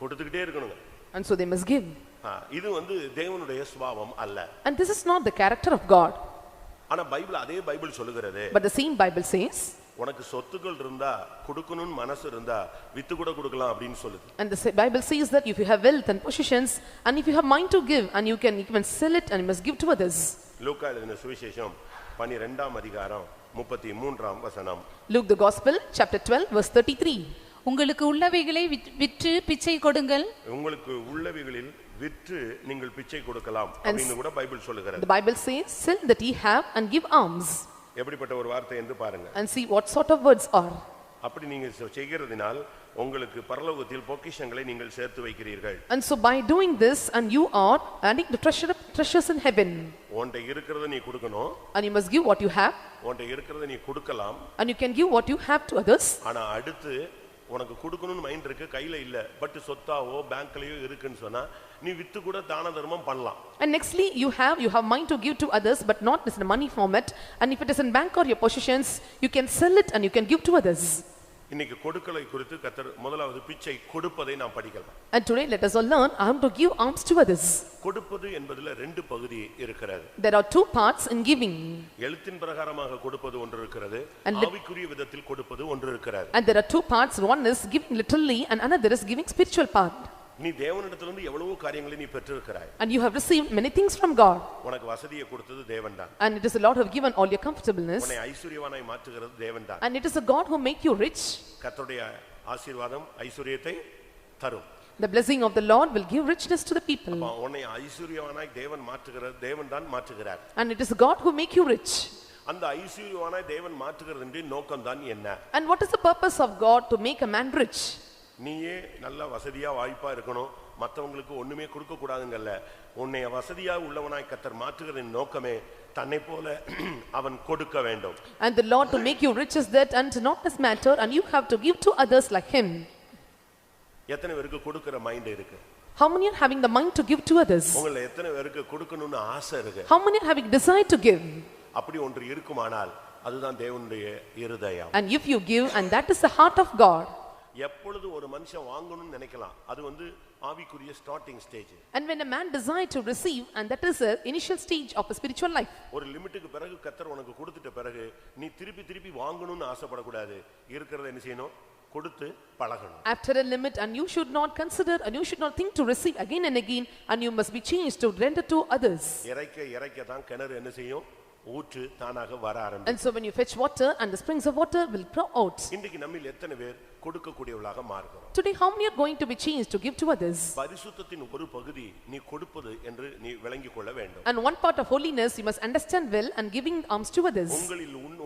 கொடுத்துக்கிட்டே இருக்கணுங்க. And so they must give. இது வந்து தேவனுடைய சுபாவம் அல்ல. And this is not the character of God. ஆனா பைபிள் சொல்லுகிறது. But the same Bible says, உனக்கு சொத்துக்கள் இருந்தா கொடுக்கணும்னு மனசு இருந்தா வித்து கூட கொடுக்கலாம் அப்படினு சொல்லுது. And the Bible says that if you have wealth and possessions and if you have mind to give and you can even sell it and you must give to others. லூக்கா எழுதின சுவிசேஷம் 12ஆம் அதிகாரம் 33ஆம் வசனம். Luke the Gospel chapter 12 verse 33. உங்களுக்கு உள்ளவைகளை விற்று பிச்சை கொடுங்கள். உங்களுக்கு உள்ளவைகளில் விற்று நீங்கள் பிச்சை கொடுக்கலாம் அப்படினு கூட பைபிள் சொல்லுகிறது. The Bible says, sell that ye have and give alms. எப்படிப்பட்ட ஒரு வார்த்தை என்று பாருங்க. And see what sort of words are. அப்படி நீங்க செய்கிறதினால் உங்களுக்கு பரலோகத்தில் பொக்கிஷங்களை நீங்கள் சேர்த்து வைக்கிறீர்கள். And so by doing this and you are adding the treasures in heaven. உன்கிட்ட இருக்கிறதை நீ கொடுக்கணும். And you must give what you have. உன்கிட்ட இருக்கிறதை நீ கொடுக்கலாம். And you can give what you have to others. ஆனா அடுத்து உனக்கு கொடுக்கணும்னு மைண்ட் இருக்கு, கையில இல்ல, பட் சொத்தாவோ பேங்க்லயோ இருக்குன்னு சொன்னா நீ வித்து கூட தான தர்மம் பண்ணலாம். And nextly you have mind to give to others but not in a money format, and if it is in bank or your possessions you can sell it and you can give to others. இன்னைக்கு கொடுக்கலை குறித்து கர்த்தர் முதலாவது பிச்சை கொடுப்பதை நாம் படிக்கலாம். And today let us all learn how to give alms to others. கொடுப்பது என்பதில் ரெண்டு பகுதி இருக்கிறது. There are two parts in giving. எழுத்தின் பிரகாரமாக கொடுப்பது ஒன்று இருக்கிறது, ஆவிக்குரிய விதத்தில் கொடுப்பது ஒன்று இருக்கிறது. And there are two parts, one is giving literally and another is giving spiritual part. நீ தேவனிடத்திலிருந்து எவ்வளவு காரியங்களை நீ பெற்றிருக்கிறாய். And you have received many things from God. உனக்கு வசதியை கொடுத்தது தேவன்தான். And it is the Lord who have given all your comfortableness. உன்னை ஐஸ்வரியவானாய் மாற்றுகிறது தேவன்தான். And it is a God who make you rich. கர்த்தருடைய ஆசீர்வாதம் ஐஸ்வரியத்தை தரும். The blessing of the Lord will give richness to the people. உன்னை ஐஸ்வரியவானாய் தேவன் மாற்றுகிறது தேவன்தான் மாற்றுகிறார். And it is God who make you rich. அந்த ஐஸ்வரியவானாய் தேவன் மாற்றுகிறதின் நோக்கம்தான் என்ன? And what is the purpose of God to make a man rich? நீயே நல்ல வசதியா வாய்ப்பா இருக்கணும், மற்றவங்களுக்கு ஒண்ணுமே கொடுக்க கூடாதுங்கல்ல. உன்னை வசதியா உள்ளவனாய் கர்த்தர் மாற்றுகிறதின் நோக்கமே தன்னை போல அவன் கொடுக்க வேண்டும். And the Lord to make you rich is that and not as matter and you have to give to others like him. எத்தனை பேருக்கு கொடுக்கிற மைண்ட் இருக்கு? How many are having the mind to give to others? உங்களை எத்தனை பேருக்கு கொடுக்கணும்னு ஆசை இருக்கு? How many are having desire to give? அப்படி ஒன்று இருக்குமானால் அதுதான் தேவனுடைய இருதயம். And if you give and that is the heart of God. எப்பொழுது ஒரு மனுஷன் வாங்கணும்னு நினைக்கலாம், அது வந்து ஆவிக்குரிய starting stage. And when a man desire to receive and that is a initial stage of a spiritual life. ஒரு லிமிட்டுக்கு பிறகு கர்த்தர் உனக்கு கொடுத்துட்ட பிறகு நீ திருப்பி வாங்கணும்னு ஆசைப்படக்கூடாது. இருக்கிறத என்ன செய்யணும்? கொடுத்து பழகணும். After a limit and you should not consider and you should not think to receive again and again and you must be changed to render to others. இறைக்க தான் கிணறு என்ன செய்யும்? ஊற்று தானாக வர ஆரம்பிக்கும். And so when you fetch water and the springs of water will flow out. இன்றைக்கு நம்மில் எத்தனை பேர் கொடுக்க கூடியவளாக மாறுகிறோம்? Today how many are going to be changed to give to others? பரிசுத்தத்தின் ஒரு பகுதி நீ கொடுப்பது என்று நீ விளங்கிக் கொள்ள வேண்டும். And one part of holiness you must understand well and giving alms to others.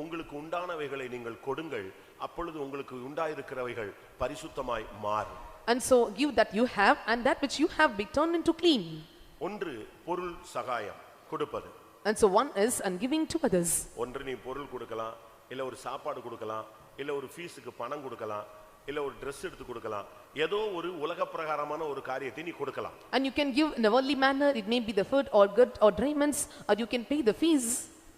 உங்களுக்கு உண்டானவைகளை நீங்கள் கொடுங்கள், அப்பொழுது உங்களுக்கு உண்டாயிருக்கிறவைகள் பரிசுத்தமாய் மாறும். And so give that you have and that which you have be turned into clean. ஒன்று பொருள் சகாயம் கொடுப்பது. And so one is and giving to others. ஒன்று நீ பொருள் கொடுக்கலாம், இல்ல ஒரு சாப்பாடு கொடுக்கலாம், இல்ல ஒரு ஃபீஸுக்கு பணம் கொடுக்கலாம், இல்ல ஒரு Dress எடுத்து கொடுக்கலாம், ஏதோ ஒரு உலக பிரகாரமான ஒரு காரியத்தை நீ கொடுக்கலாம். And you can give in a worldly manner, it may be the food or good or raiments or you can pay the fees.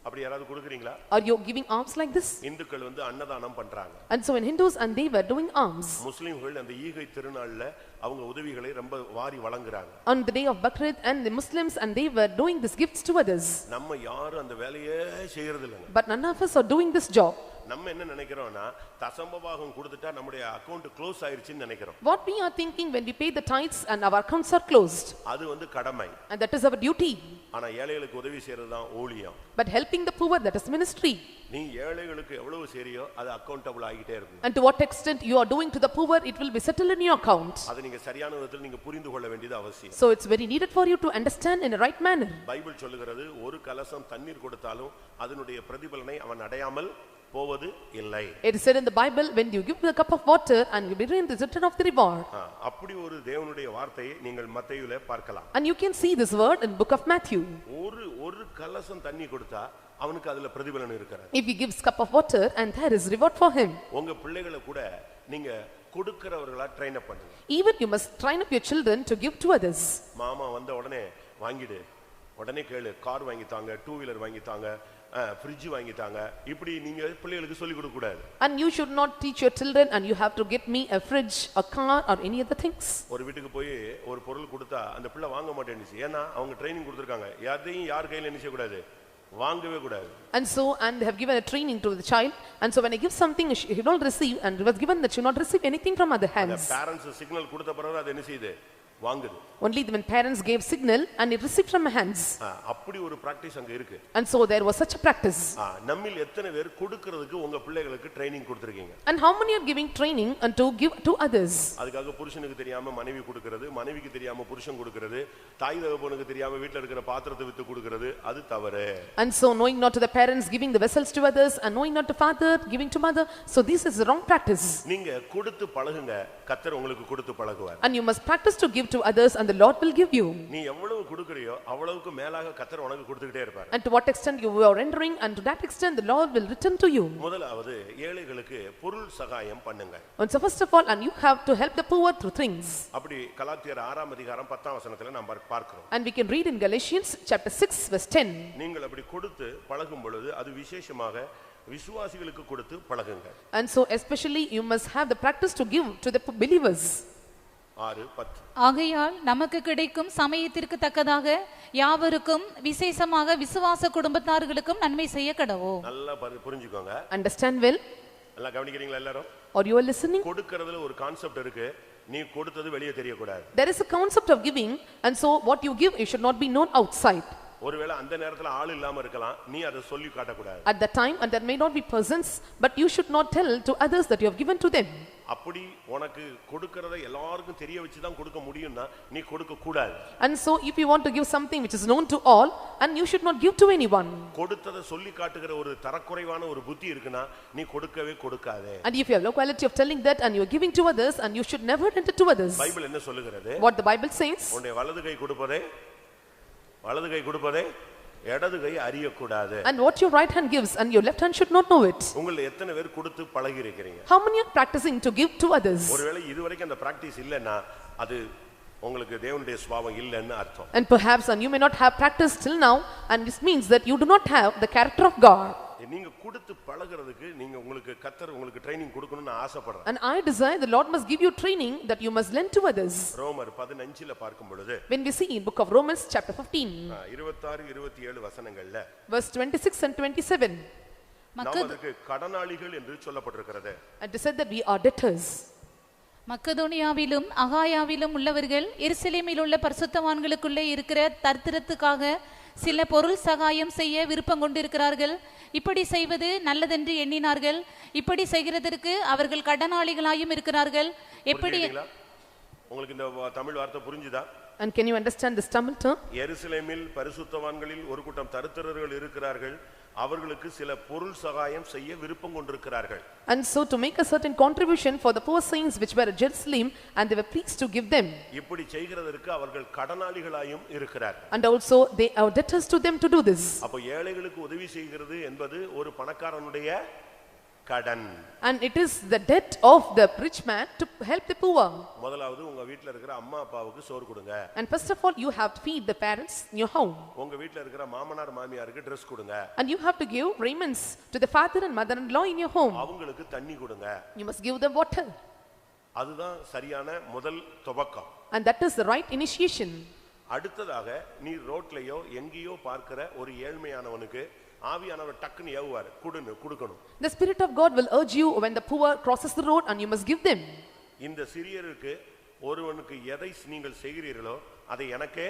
அப்படி யாராவது கொடுக்குறீங்களா? Are you giving alms like this? இந்துக்கள் வந்து அன்னதானம் பண்றாங்க. And so in Hindus and they were doing alms. முஸ்லிம்கள் அந்த ஈகை திருநாள்ல அவங்க உதவிகளை ரொம்ப வாரி வழங்குறாங்க. On the day of Bakrid and the Muslims and they were doing these gifts to others. நம்ம யாரும் அந்த வேலையே செய்யறது இல்லங்க. But none of us are doing this job. நம்ம என்ன நினைக்கிறோம்னா தசமபாகம் கொடுத்துட்டா நம்முடைய அக்கவுண்ட் க்ளோஸ் ஆயிருச்சுன்னு நினைக்கிறோம். What we are thinking when we pay the tithes and our accounts are closed. அது வந்து கடமை. And that is our duty. ஆனா ஏழைகளுக்கு உதவி செய்யறது தான் ஊழியம். But helping the poor, that is ministry. நீ ஏழைகளுக்கு எவ்வளவு செய்றியோ அது அக்கவுண்டபிள் ஆகிட்டே இருக்கும். And to what extent you are doing to the poor, it will be settled in your account. அது நீங்க சரியான விதத்தில் நீங்க புரிந்து கொள்ள வேண்டியது அவசியம். So it's very needed for you to understand in a right manner. Bible சொல்லுகிறது ஒரு கலசம் தண்ணீர் கொடுத்தாலும் அதனுடைய பிரதிபலனை அவன் அடையாமல் போவது இல்லை. It is said in the Bible, when you give a cup of water and you be in the return of the reward. அப்படி ஒரு தேவனுடைய வார்த்தையை நீங்கள் மத்தேயுவிலே பார்க்கலாம். And you can see this word in book of Matthew. ஒரு கலசம் தண்ணி கொடுத்தா அவனுக்கு அதுல பிரதிபலன் இருக்கிறது. If he gives cup of water and there is reward for him. உங்க பிள்ளைகளை கூட நீங்க கொடுக்கிறவர்களா ட்ரெயின் அப் பண்ணுங்க. Even you must train up your children to give to others. மாமா வந்த உடனே வாங்கிடு, உடனே கேளு, கார் வாங்கி தாங்க, 2 வீலர் வாங்கி தாங்க, ஃப்ரிட்ஜ் வாங்கிட்டாங்க இப்படி நீங்க பிள்ளைகளுக்கு சொல்லி கொடுக்க கூடாது. And you should not teach your children and you have to get me a fridge, a car or any other things. ஒரு வீட்டுக்கு போய் ஒரு பொருள் கொடுத்தா அந்த பிள்ளை வாங்க மாட்டேன்னுச்சு. ஏன்னா அவங்க ட்ரைனிங் கொடுத்திருக்காங்க எதையும் யார் கையில என்ன செய்ய கூடாது, வாங்கவே கூடாது. And they have given a training to the child, and so when I give something he will not receive, and it was given that you not receive anything from other hands. The parents signal கொடுத்த பிறகு அது என்ன செய்யுது, வாங்குது. Only when parents gave signal and it received from hands. அப்படி ஒரு practice அங்க இருக்கு. And so there was such a practice. நம்மில் எத்தனை பேர் கொடுக்கிறதுக்கு உங்க பிள்ளைகளுக்கு training கொடுத்திருக்கீங்க? And how many are giving training and to give to others? அதுக்காக புருஷனுக்கு தெரியாம மனைவி கொடுக்கிறது, மனைவிக்கு தெரியாம புருஷன் கொடுக்கிறது, தாய் தகப்பனுக்கு தெரியாம வீட்ல இருக்கிற பாத்திரத்தை வித்து கொடுக்கிறது, அது தவறு. And so knowing not to the parents giving the vessels to others and knowing not to father giving to mother, so this is the wrong practice. நீங்க கொடுத்து பழகுங்க, கர்த்தர் உங்களுக்கு கொடுத்து பழகுவார். And you must practice to give to others and the Lord will give you. நீ எவ்வளவு கொடுக்கறியோ அவ்வளவுக்கு மேலாக கர்த்தர் உனக்கு கொடுத்துக்கிட்டே இருப்பார். And to what extent you are rendering, and to that extent the Lord will return to you. முதலாவது ஏழைகளுக்கு பொருள் சகாயம் பண்ணுங்க. And so first of all, and you have to help the poor through things. அப்படி கலாத்தியர் 6 அதிகாரம் 10 வசனத்துல நாம் பார்க்கிறோம். And we can read in Galatians chapter 6 verse 10. நீங்கள் அப்படி கொடுத்து பழகும் பொழுது அது விசேஷமாக விசுவாசிகளுக்கு கொடுத்து பழகுங்க. And so especially you must have the practice to give to the believers. 6:10. ஆகையால் நமக்கு கிடைக்கும் சமயத்திற்கு தக்கதாக யாவருக்கும் விசேஷமாக விசுவாச குடும்பத்தார்களுக்கும் நன்மை செய்ய கடவோம். நல்லா புரிஞ்சுக்கோங்க. Understand well? நல்லா கவனிக்கிறீங்களா எல்லாரும்? Or you are listening? கொடுக்கிறதுல ஒரு கான்செப்ட் இருக்கு. நீ கொடுத்தது வெளியே தெரிய கூடாது. There is a concept of giving, and so what you give it should not be known outside. ஒருவேளை அந்த நேரத்துல ஆள் இல்லாம இருக்கலாம், நீ அதை சொல்லி காட்ட கூடாது. At that time, and there may not be persons, but you should not tell to others that you have given to them. அப்படி உனக்கு கொடுக்கிறதை எல்லாருக்கும் தெரிய வச்சு தான் கொடுக்க முடியும்னா நீ கொடுக்க கூடாது. And so if you want to give something which is known to all, and you should not give to anyone. கொடுத்ததை சொல்லி காட்டுகிற ஒரு தரக்குறைவான ஒரு புத்தி இருக்குனா நீ கொடுக்கவே கொடுக்காதே. And if you have low quality of telling that and you are giving to others, and you should never enter to others. Bible என்ன சொல்லுகிறது? What the Bible says? உன்னுடைய வலது கை கொடுப்பதே இடது கை அறியக்கூடாது. And what your right hand gives and your left hand should not know it. உங்களை எத்தனை பேர் கொடுத்து பழகி இருக்கீங்க? How many are practicing to give to others? ஒருவேளை இதுவரைக்கும் அந்த பிராக்டீஸ் இல்லனா அது உங்களுக்கு தேவனுடைய சுபாவம் இல்லன்னு அர்த்தம். And perhaps and you may not have practiced till now, and this means that you do not have the character of God. நீங்க கொடுத்து பழகுறதுக்கு நீங்க உங்களுக்கு கர்த்தர் உங்களுக்கு ட்ரைனிங் கொடுக்கணும்னு ஆசைப்படுறேன். And I desire the Lord must give you training that you must lend to others. ரோமர் 15ல பார்க்கும் பொழுது When we see in book of Romans chapter 15 26 27 வசனங்கள்ல verse 26 and 27 நமக்கு கடனாளிகள் என்று சொல்லப்பட்டிருக்கிறது. and it said that we are debtors. மக்கதோனியாவிலும் அகாயாவிலும் உள்ளவர்கள் எருசலேமில் உள்ள பரிசுத்தவான்களுக்குள்ளே இருக்கிற தரித்திரத்துக்காக சில பொருள் சகாயம் செய்ய விருப்பம் கொண்டிருக்கிறார்கள். இப்படி செய்வது நல்லதென்று எண்ணினார்கள். இப்படி செய்கிறதற்கு அவர்கள் கடனாளிகளாயும் இருக்கிறார்கள். எப்படி உங்களுக்கு இந்த தமிழ் வார்த்தை புரிஞ்சுதா? And can you understand this Tamil term? எருசலேமில் பரிசுத்தவான்களில் ஒரு கூட்டம் தரித்திரர்கள் இருக்கிறார்கள். அவர்களுக்கு சில பொருள் சகாயம் செய்ய விருப்பம் கொண்டிருக்கிறார்கள். And so to make a certain contribution for the poor saints which were at Jerusalem, and they were pleased to give them. இப்படி செய்கிறதற்கு அவர்கள் கடனாளிகளாயும் இருக்கிறார்கள். And also they are debtors to them to do this. அப்ப ஏழைகளுக்கு உதவி செய்கிறது என்பது ஒரு பணக்காரனுடைய கடன். And it is the debt of the rich man to help the poor. முதலாவது உங்க வீட்ல இருக்கிற அம்மா அப்பாவுக்கு சோறு கொடுங்க. And first of all you have to feed the parents in your home. உங்க வீட்ல இருக்கிற மாமனார் மாமியாருக்கு Dress கொடுங்க. And you have to give raiments to the father and mother-in-law in your home. அவங்களுக்கு தண்ணி கொடுங்க. You must give them water. அதுதான் சரியான முதல் துவக்கம். And that is the right initiation. அடுத்ததாக நீ ரோட்லயோ எங்கேயோ பார்க்கிற ஒரு ஏழ்மையானவனுக்கு ஆவியானவர் டக்குன்னு ஏவுவார், கொடுக்கணும். The spirit of God will urge you when the poor crosses the road, and you must give them. இந்த சிறியருக்கு ஒருவனுக்கு எதை நீங்கள் செய்கிறீர்களோ அதை எனக்கே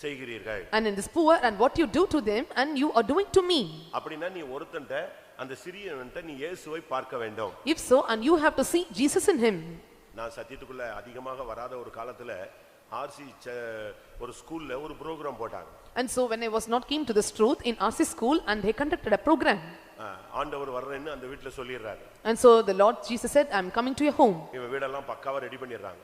செய்கிறீர்கள். And in this poor and what you do to them and you are doing to me. அப்படினா நீ ஒருத்தன்ட்ட அந்த சிறியவன்ட்ட நீ இயேசுவை பார்க்க வேண்டும். If so, and you have to see Jesus in him. நான் சத்தியத்துக்குள்ள அதிகமாக வராத ஒரு காலத்துல ஆர்சி ஒரு ஸ்கூல்ல ஒரு புரோகிராம் போட்டாங்க. And so when I was not keen to this truth in RC school, and they conducted a program. ஆண்டவர் வர்றேன்னு அந்த வீட்ல சொல்லிறாரு. And so the Lord Jesus said, I am coming to your home. இவங்க வீடெல்லாம் பக்காவா ready பண்ணிறாங்க.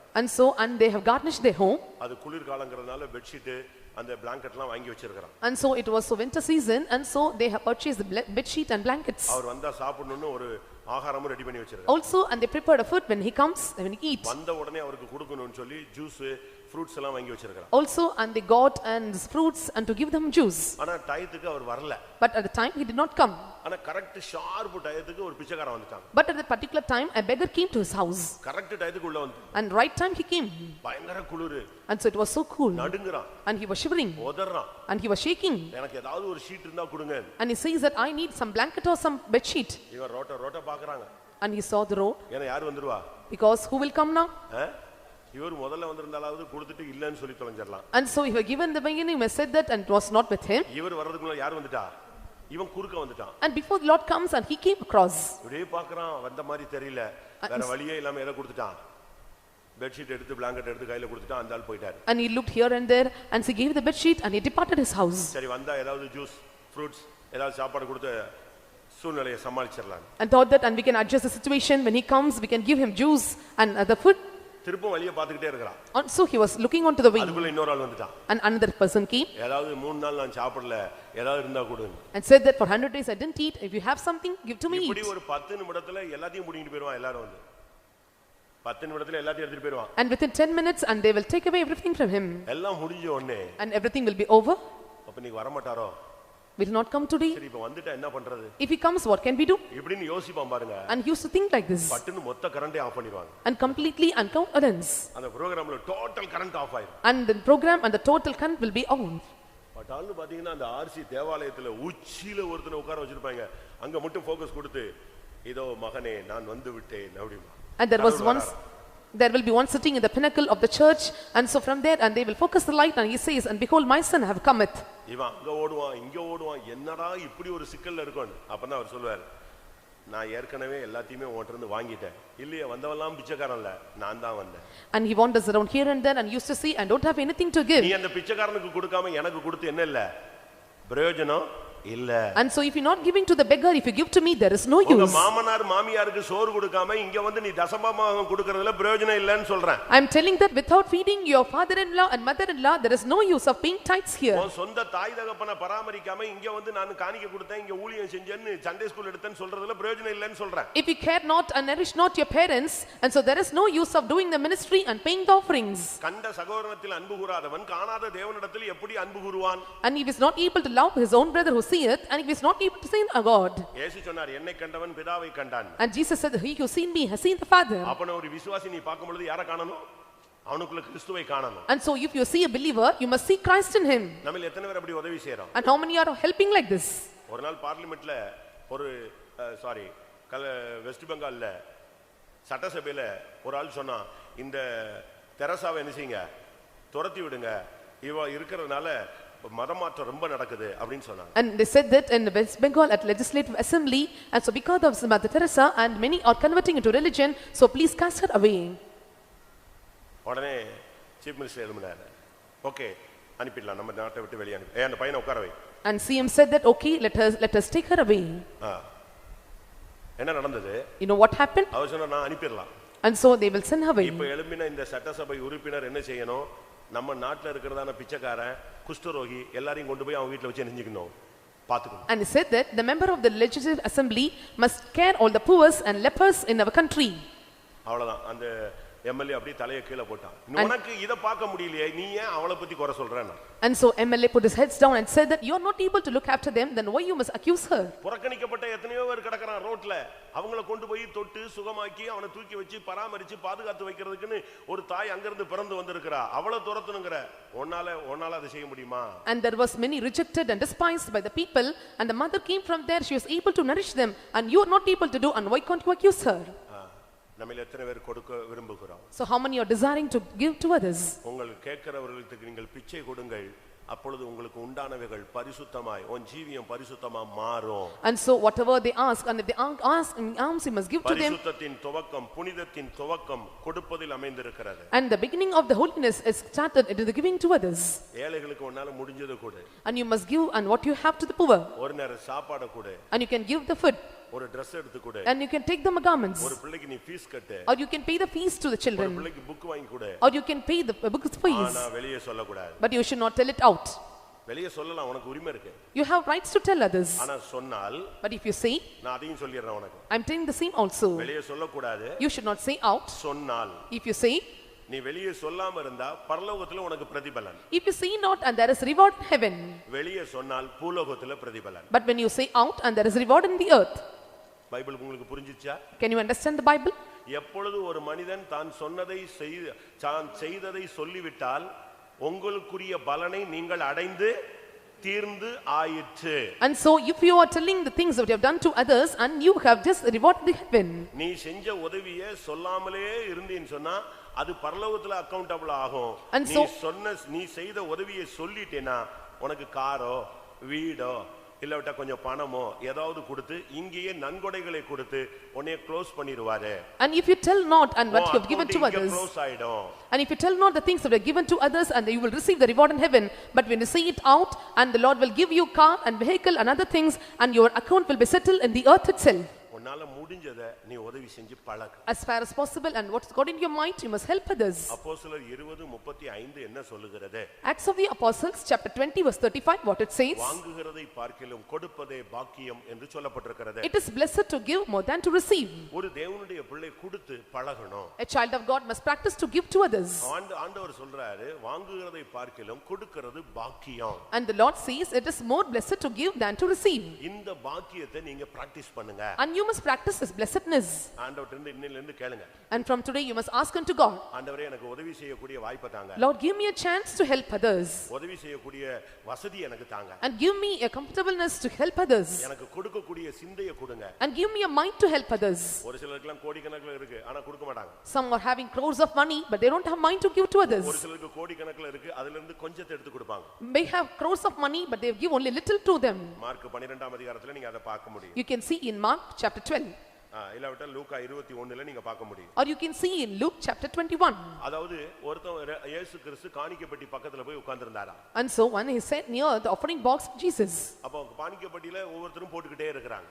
And they have garnished their home. அது குளிர் காலங்கறதுனால bed sheet அந்த பிளாங்கெட்லாம் வாங்கி வச்சிருக்காங்க. And so it was so winter season, and so they have purchased the bed sheet and blankets. அவர் வந்தா சாப்பிடணும்னு ஒரு ஆகாரமும் ரெடி பண்ணி வச்சிருக்காங்க. Also, and they prepared a food when he comes, when he eats. வந்த உடனே அவருக்கு கொடுக்கணும்னு சொல்லி ஜூஸ் ஃப்ரூட்ஸ் எல்லாம் வாங்கி வச்சிருக்கான். Also and they got and fruits and to give them juice. ஆனா டயத்துக்கு அவர் வரல. But at the time he did not come. ஆனா கரெக்ட் ஷார்ப் டயத்துக்கு ஒரு பிச்சைக்காரன் வந்துட்டான். But at that particular time a beggar came to his house. Correct டயத்துக்கு உள்ள வந்து. And right time he came. பயங்கர குளிரு. And so it was so cool. நடுங்குறான். And he was shivering. உதறான். And he was shaking. எனக்கு ஏதாவது ஒரு sheet இருந்தா கொடுங்க. And he says that I need some blanket or some bed sheet. இவன் ரோட்ட பாக்குறாங்க. And he saw the road. ஏன்னா யார் வந்துருவா? Because who will come now? இவர் முதல்ல வந்திருந்தாலாவது கொடுத்துட்டு இல்லன்னு சொல்லி தொலைஞ்சிரலாம். And so he was given the beginning, he said that and it was not with him. இவர் வர்றதுக்கு முன்னாடி யார் வந்துட்டா? இவன் குறுக்க வந்துட்டான். And before the Lord comes and he came across. இப்படியே பார்க்கறான், வந்த மாதிரி தெரியல. வேற வழியே இல்லாம எதை கொடுத்துட்டான்? பெட் ஷீட் எடுத்து blanket எடுத்து கையில கொடுத்துட்டான், அந்த ஆள் போயிட்டார். And he looked here and there and he gave the bed sheet and he departed his house. சரி வந்தா ஏதாவது ஜூஸ், ஃப்ரூட்ஸ், ஏதாவது சாப்பாடு கொடுத்து சூழ்நிலையை சமாளிச்சிரலாம். And thought that and we can adjust the situation when he comes, we can give him juice and other food. திருப்பம் வழியை பார்த்துக்கிட்டே இருக்கறான். And so he was looking onto the way. அதுக்குள்ள இன்னொரு ஆள் வந்துட்டான். And another person came. ஏதாவது 3 நாள் நான் சாப்பிடல, ஏதாவது இருந்தா கொடு. And said that for 100 days I didn't eat, if you have something give to me. இப்படி ஒரு 10 நிமிடத்துல எல்லாத்தையும் முடிங்கிட்டு போய்டுவான் எல்லாரும் வந்து. 10 நிமிடத்துல எல்லாத்தையும் எடுத்துட்டு போய்டுவான். And within 10 minutes and they will take away everything from him. எல்லாம் முடிஞ்ச உடனே And everything will be over. அப்ப நீ வர மாட்டாரோ? Will not come today. சரி இப்ப வந்துட்டா என்ன பண்றது? If he comes, what can we do? இப்படின்னு யோசிப்பான் பாருங்க. And he used to think like this. பட்டுன்னு மொத்த கரண்டே ஆஃப் பண்ணிடுவாங்க. And completely uncountenance. அந்த புரோகிராம்ல டோட்டல் கரண்ட் ஆஃப் ஆயிடும். And the program and the total current will be on. பட்டால்னு பாத்தீங்கன்னா அந்த ஆர்சி தேவாலயத்துல உச்சியில ஒருத்தனை உட்கார வச்சிருப்பாங்க. அங்க மட்டும் ஃபோக்கஸ் கொடுத்து இதோ மகனே நான் வந்து விட்டேன் அப்படிமா. And there will be one sitting in the pinnacle of the church, and so from there and they will focus the light and he says, and behold my son have cometh. இவன் அங்க ஓடுவான் இங்க ஓடுவான், என்னடா இப்படி ஒரு சிக்கல்ல இருக்கோன்னு. அப்பதான் அவர் சொல்வார், நான் ஏற்கனவே எல்லாத்தையுமே உன்கிட்ட இருந்து வாங்கிட்டேன். இல்லையே வந்தவெல்லாம் பிச்சைக்காரன் இல்ல, நான் தான் வந்தேன். And he wanders around here and there and used to see and don't have anything to give. நீ அந்த பிச்சைக்காரனுக்கு கொடுக்காம எனக்கு கொடுத்து என்ன இல்ல பிரயோஜனம் இல்ல. And so if you're not giving to the beggar, if you give to me, there is no உங்க use. மாமனார் மாமியாருக்கு சோறு கொடுக்காம இங்க வந்து நீ தசமபாகம் கொடுக்கறதுல பிரயோஜனம் இல்லன்னு சொல்றேன். I'm telling that without feeding your father-in-law and mother-in-law, there is no use of paying tithes here. உன் சொந்த தாய் தகப்பனை பராமரிக்காம இங்க வந்து நான் காணிக்கை கொடுத்தேன், இங்க ஊழியம் செஞ்சேன்னு சண்டே ஸ்கூல் எடுத்தேன்னு சொல்றதுல பிரயோஜனம் இல்லன்னு சொல்றேன். If you care not and nourish not your parents, and so there is no use of doing the ministry and paying the offerings. கண்ட சகோதரத்தில் அன்பு கூறாதவன் காணாத தேவனிடத்தில் எப்படி அன்பு கூறுவான்? And he is not able to love his own brother who seeth, and he is not able to see a God. இயேசு சொன்னார், என்னை கண்டவன் பிதாவை கண்டான். And Jesus said, he who seen me has seen the Father. அப்பன ஒரு விசுவாசி நீ பார்க்கும் பொழுது யாரை காணணும்? அவனுக்குள்ள கிறிஸ்துவை காணணும். And so if you see a believer, you must see Christ in him. நம்மில் எத்தனை பேர் அப்படி உதவி செய்றோம்? And how many are helping like this? ஒரு நாள் பார்லிமென்ட்ல ஒரு வெஸ்ட் பெங்கால்ல சட்டசபையில ஒரு ஆள் சொன்னா, இந்த தெரசாவை என்ன செய்யுங்க, துரத்தி விடுங்க, இவ இருக்கிறதுனால மதமாற்றம் ரொம்ப நடக்குது அப்படினு சொன்னாங்க. And they said that in West Bengal at legislative assembly, and so because of Mother Teresa and many are converting into religion, so please cast her away. உடனே சீஃப் மினிஸ்டர் எழுதினாரு, ஓகே அனுப்பிடலாம், நம்ம நாட்டை விட்டு வெளியே அனுப்பி அந்த பையனை உட்கார வை. And CM said that okay, let us take her away. என்ன நடந்தது? You know what happened? அவர் சொன்னா நான் அனுப்பிடலாம். And so they will send her away. இப்போ எழும்பின இந்த சட்டசபை உறுப்பினர் என்ன செய்யணும்? நம்ம நாட்டுல இருக்கிறதான பிச்சைக்காரன், குஷ்டரோகி எல்லாரையும் கொண்டு போய் அவங்க வீட்ல வச்சு நெஞ்சிக்கணும், பாத்துக்கணும். And he said that the member of the legislative assembly must care all the poor and lepers in our country. அவ்வளவுதான். அந்த எம்எல்ஏ அப்படியே தலையை கீழே போட்டான். உனக்கு இத பார்க்க முடியலையே, நீ ஏன் அவளை பத்தி குறை சொல்றேன்னா? And so MLA put his heads down and said that you are not able to look after them, then why you must accuse her? புறக்கணிக்கப்பட்ட எத்தனையோ பேர் கிடக்குறான் ரோட்ல, அவங்கள கொண்டு போய் தொட்டு சுகமாக்கி அவனை தூக்கி வச்சு பராமரிச்சு பாதுகாத்து வைக்கிறதுக்குன்னு ஒரு தாய் அங்கிருந்து பிறந்து வந்திருக்கிறா, அவளை துரத்தணுங்கற ஒன்னால அதை செய்ய முடியுமா? And there was many rejected and despised by the people, and the mother came from there, she was able to nourish them, and you are not able to do, and why can't you accuse her? நம்மில் எத்தனை பேர் கொடுக்க விரும்புகிறோம்? So how many are desiring to give to others? உங்கள் கேட்கிறவர்களுக்கு நீங்கள் பிச்சை கொடுங்கள், அப்பொழுது உங்களுக்கு உண்டானவைகள் பரிசுத்தமாய் உன் ஜீவியம் பரிசுத்தமா மாறும். And so whatever they ask, and if they ask in alms, you must give to them. பரிசுத்தத்தின் துவக்கம், புனிதத்தின் துவக்கம் கொடுப்பதில் அமைந்திருக்கிறது. And the beginning of the holiness is started in the giving to others. ஏழைகளுக்கு உன்னால முடிஞ்சது கொடு. And you must give and what you have to the poor. ஒரு நேர சாப்பாடு கொடு. And you can give the food. ஒரு Dress எடுத்து கொடு. And you can take them garments. ஒரு பிள்ளைக்கு நீ fees cut. Or you can pay the fees to the children. ஒரு பிள்ளைக்கு புக் வாங்கி கொடு. Or you can pay the book's fees. ஆனா வெளியே சொல்ல கூடாது. But you should not tell it out. வெளியே சொல்லலாம், உனக்கு உரிமை இருக்கு. You have rights to tell others. ஆனா சொன்னால், but if you say, நான் அதையும் சொல்லிறேன் உனக்கு. I'm telling the same also. வெளியே சொல்ல கூடாது. You should not say out. சொன்னால், if you say, நீ வெளியே சொல்லாம இருந்தா பரலோகத்துல உனக்கு பிரதிபலன். If you say not and there is reward in heaven. வெளியே சொன்னால் பூலோகத்துல பிரதிபலன். But when you say out and there is reward in the earth. Bible உங்களுக்கு புரிஞ்சிச்சா? Can you understand the Bible? எப்பொழுது ஒரு மனிதன் தான் சொன்னதை செய்ததை சொல்லிவிட்டால் உங்களுக்குரிய பலனை நீங்கள் அடைந்து தீர்ந்து ஆயிற்று. And so if you are telling the things that you have done to others and you have just rewarded the heaven. நீ செஞ்ச உதவியை சொல்லாமலே இருந்தீன்னு சொன்னா அது பரலோகத்துல அக்கவுண்டபிள் ஆகும். நீ செய்த உதவியை சொல்லிட்டேனா உனக்கு காரோ வீடோ இல்லவட்ட கொஞ்சம் பணமோ ஏதாவது கொடுத்து இங்கேயே நன்கொடைகளை கொடுத்து உன்னை க்ளோஸ் பண்ணிடுவாரு. And if you tell not and what you have given to others, and if you tell not the things that are given to others, and you will receive the reward in heaven, but when you say it out and the Lord will give you car and vehicle and other things, and your account will be settled in the earth itself. உன்னால முடிஞ்சதை நீ உதவி செஞ்சு பழகு. As far as possible and what's got in your mind, you must help others. அப்போஸ்தலர் 20:35 என்ன சொல்லுகிறது? Acts of the Apostles chapter 20 verse 35, what it says? வாங்குகிறதை பார்க்கிலும் கொடுப்பதே பாக்கியம் என்று சொல்லப்பட்டிருக்கிறது. It is blessed to give more than to receive. ஒரு தேவனுடைய பிள்ளை கொடுத்து பழகணும். A child of God must practice to give to others. ஆண்டவர் சொல்றாரு வாங்குகிறதை பார்க்கிலும் கொடுக்கிறது பாக்கியம். And the Lord says it is more blessed to give than to receive. இந்த பாக்கியத்தை நீங்க பிராக்டீஸ் பண்ணுங்க. And you must practice this blessedness. ஆண்டவர்ட்ட இன்னிலிருந்து கேளுங்க. And from today you must ask unto God. ஆண்டவரே எனக்கு உதவி செய்யக்கூடிய வாய்ப்பை தாங்க. Lord, give me a chance to help others. உதவி செய்யக்கூடிய வசதி எனக்கு தாங்க. And give me a comfortableness to help others. எனக்கு கொடுக்கக்கூடிய சிந்தையை கொடுங்க. And give me a mind to help others. ஒரு சிலருக்குலாம் கோடிக்கணக்குல இருக்கு ஆனா கொடுக்க மாட்டாங்க. Some are having crores of money but they don't have mind to give to others. ஒரு சிலருக்கு கோடிக்கணக்குல இருக்கு அதில இருந்து கொஞ்சத்தை எடுத்து கொடுப்பாங்க. They have crores of money but they give only little to them. Mark 12ஆம் அதிகாரத்துல நீங்க அதை பார்க்க முடியும். You can see in Mark chapter 12. இல்லவட்ட லூக்கா 21ல நீங்க பார்க்க முடியும். Or you can see in Luke chapter 21. அதாவது ஒருத்தன் இயேசு கிறிஸ்து காணிக்கைப்பட்டி பக்கத்துல போய் உட்கார்ந்திருந்தாரா. And so when he sat near the offering box of Jesus. அப்ப காணிக்கைப்பட்டியில ஒவ்வொருத்தரும் போட்டுக்கிட்டே இருக்காங்க.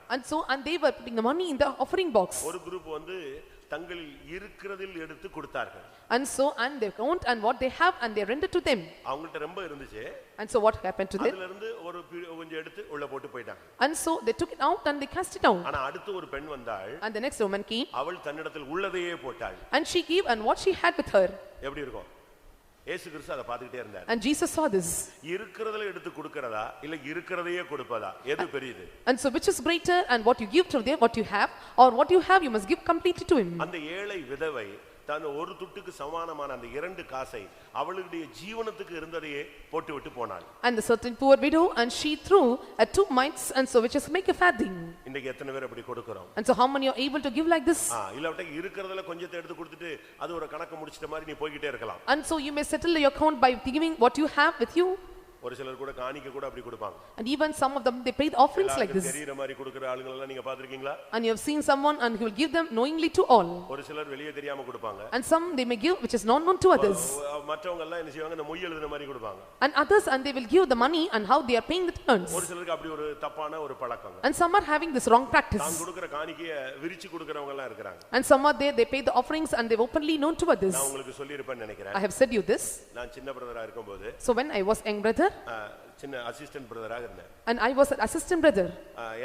And they were putting the money in the offering box. ஒரு குரூப் வந்து தங்களில் இருக்கிறதில் எடுத்து கொடுத்தார்கள். And so and they count and what they have and they render to them. அவங்கள்ட்ட ரொம்ப இருந்துச்சு. And so what happened to them? அதில இருந்து ஒரு கொஞ்சம் எடுத்து உள்ள போட்டு போய்ட்டாங்க. And so they took it out and they cast it out. ஆனா அடுத்து ஒரு பெண் வந்தாள். And the next woman came. அவள் தன்னிடத்தில் உள்ளதையே போட்டாள். And she gave and what she had with her. எப்படி இருக்கும்? இயேசு கிறிஸ்து அதை பார்த்துட்டே இருந்தார். And Jesus saw this. இருக்கிறதல எடுத்து கொடுக்கறதா இல்ல இருக்கிறதையே கொடுப்பதா எது பெரியது? And so which is greater, and what you give to them, what you have, or what you have you must give completely to him. அந்த ஏழை விதவை தான் ஒரு துட்டுக்கு சமானமான அந்த இரண்டு காசை அவளுடைய ஜீவனத்துக்கு இருந்ததையே போட்டு விட்டு போனாள். And the certain poor widow, and she threw 2 mites, and so which is make a farthing. இன்னைக்கு எத்தனை பேர் அப்படி கொடுக்கறோம்? And so how many are able to give like this? இல்லட்ட இருக்கிறதல கொஞ்சத்தை எடுத்து கொடுத்துட்டு அது ஒரு கணக்கு முடிச்சிட்ட மாதிரி நீ போயிட்டே இருக்கலாம். And so you may settle your account by giving what you have with you. ஒரு சிலர் கூட காணிக்கை கூட அப்படி கொடுப்பாங்க. And even some of them they pay the offerings like this. தெரியற மாதிரி கொடுக்கிற ஆளுங்க எல்லாம் நீங்க பாத்துக்கிங்களா? And you have seen someone and he will give them knowingly to all. ஒரு சிலர் வெளிய தெரியாம கொடுப்பாங்க. And some they may give which is not known to others. மற்றவங்க எல்லாம் என்ன செய்வாங்க? இந்த மொய் எழுதுற மாதிரி கொடுப்பாங்க. And others and they will give the money and how they are paying the returns. ஒரு சிலருக்கு அப்படி ஒரு தப்பான ஒரு பழக்கம். And some are having this wrong practice. தான் கொடுக்கிற காணிக்கையை விரிச்சு கொடுக்கறவங்க எல்லாம் இருக்காங்க. And some are there they pay the offerings and they openly known to others. நான் உங்களுக்கு சொல்லி இருப்பேன்னு நினைக்கிறேன். I have said you this. நான் சின்ன பிரதரா இருக்கும்போது So when I was young brother, சின்ன அசிஸ்டன்ட் பிரதராக இருந்தேன். And I was an assistant brother.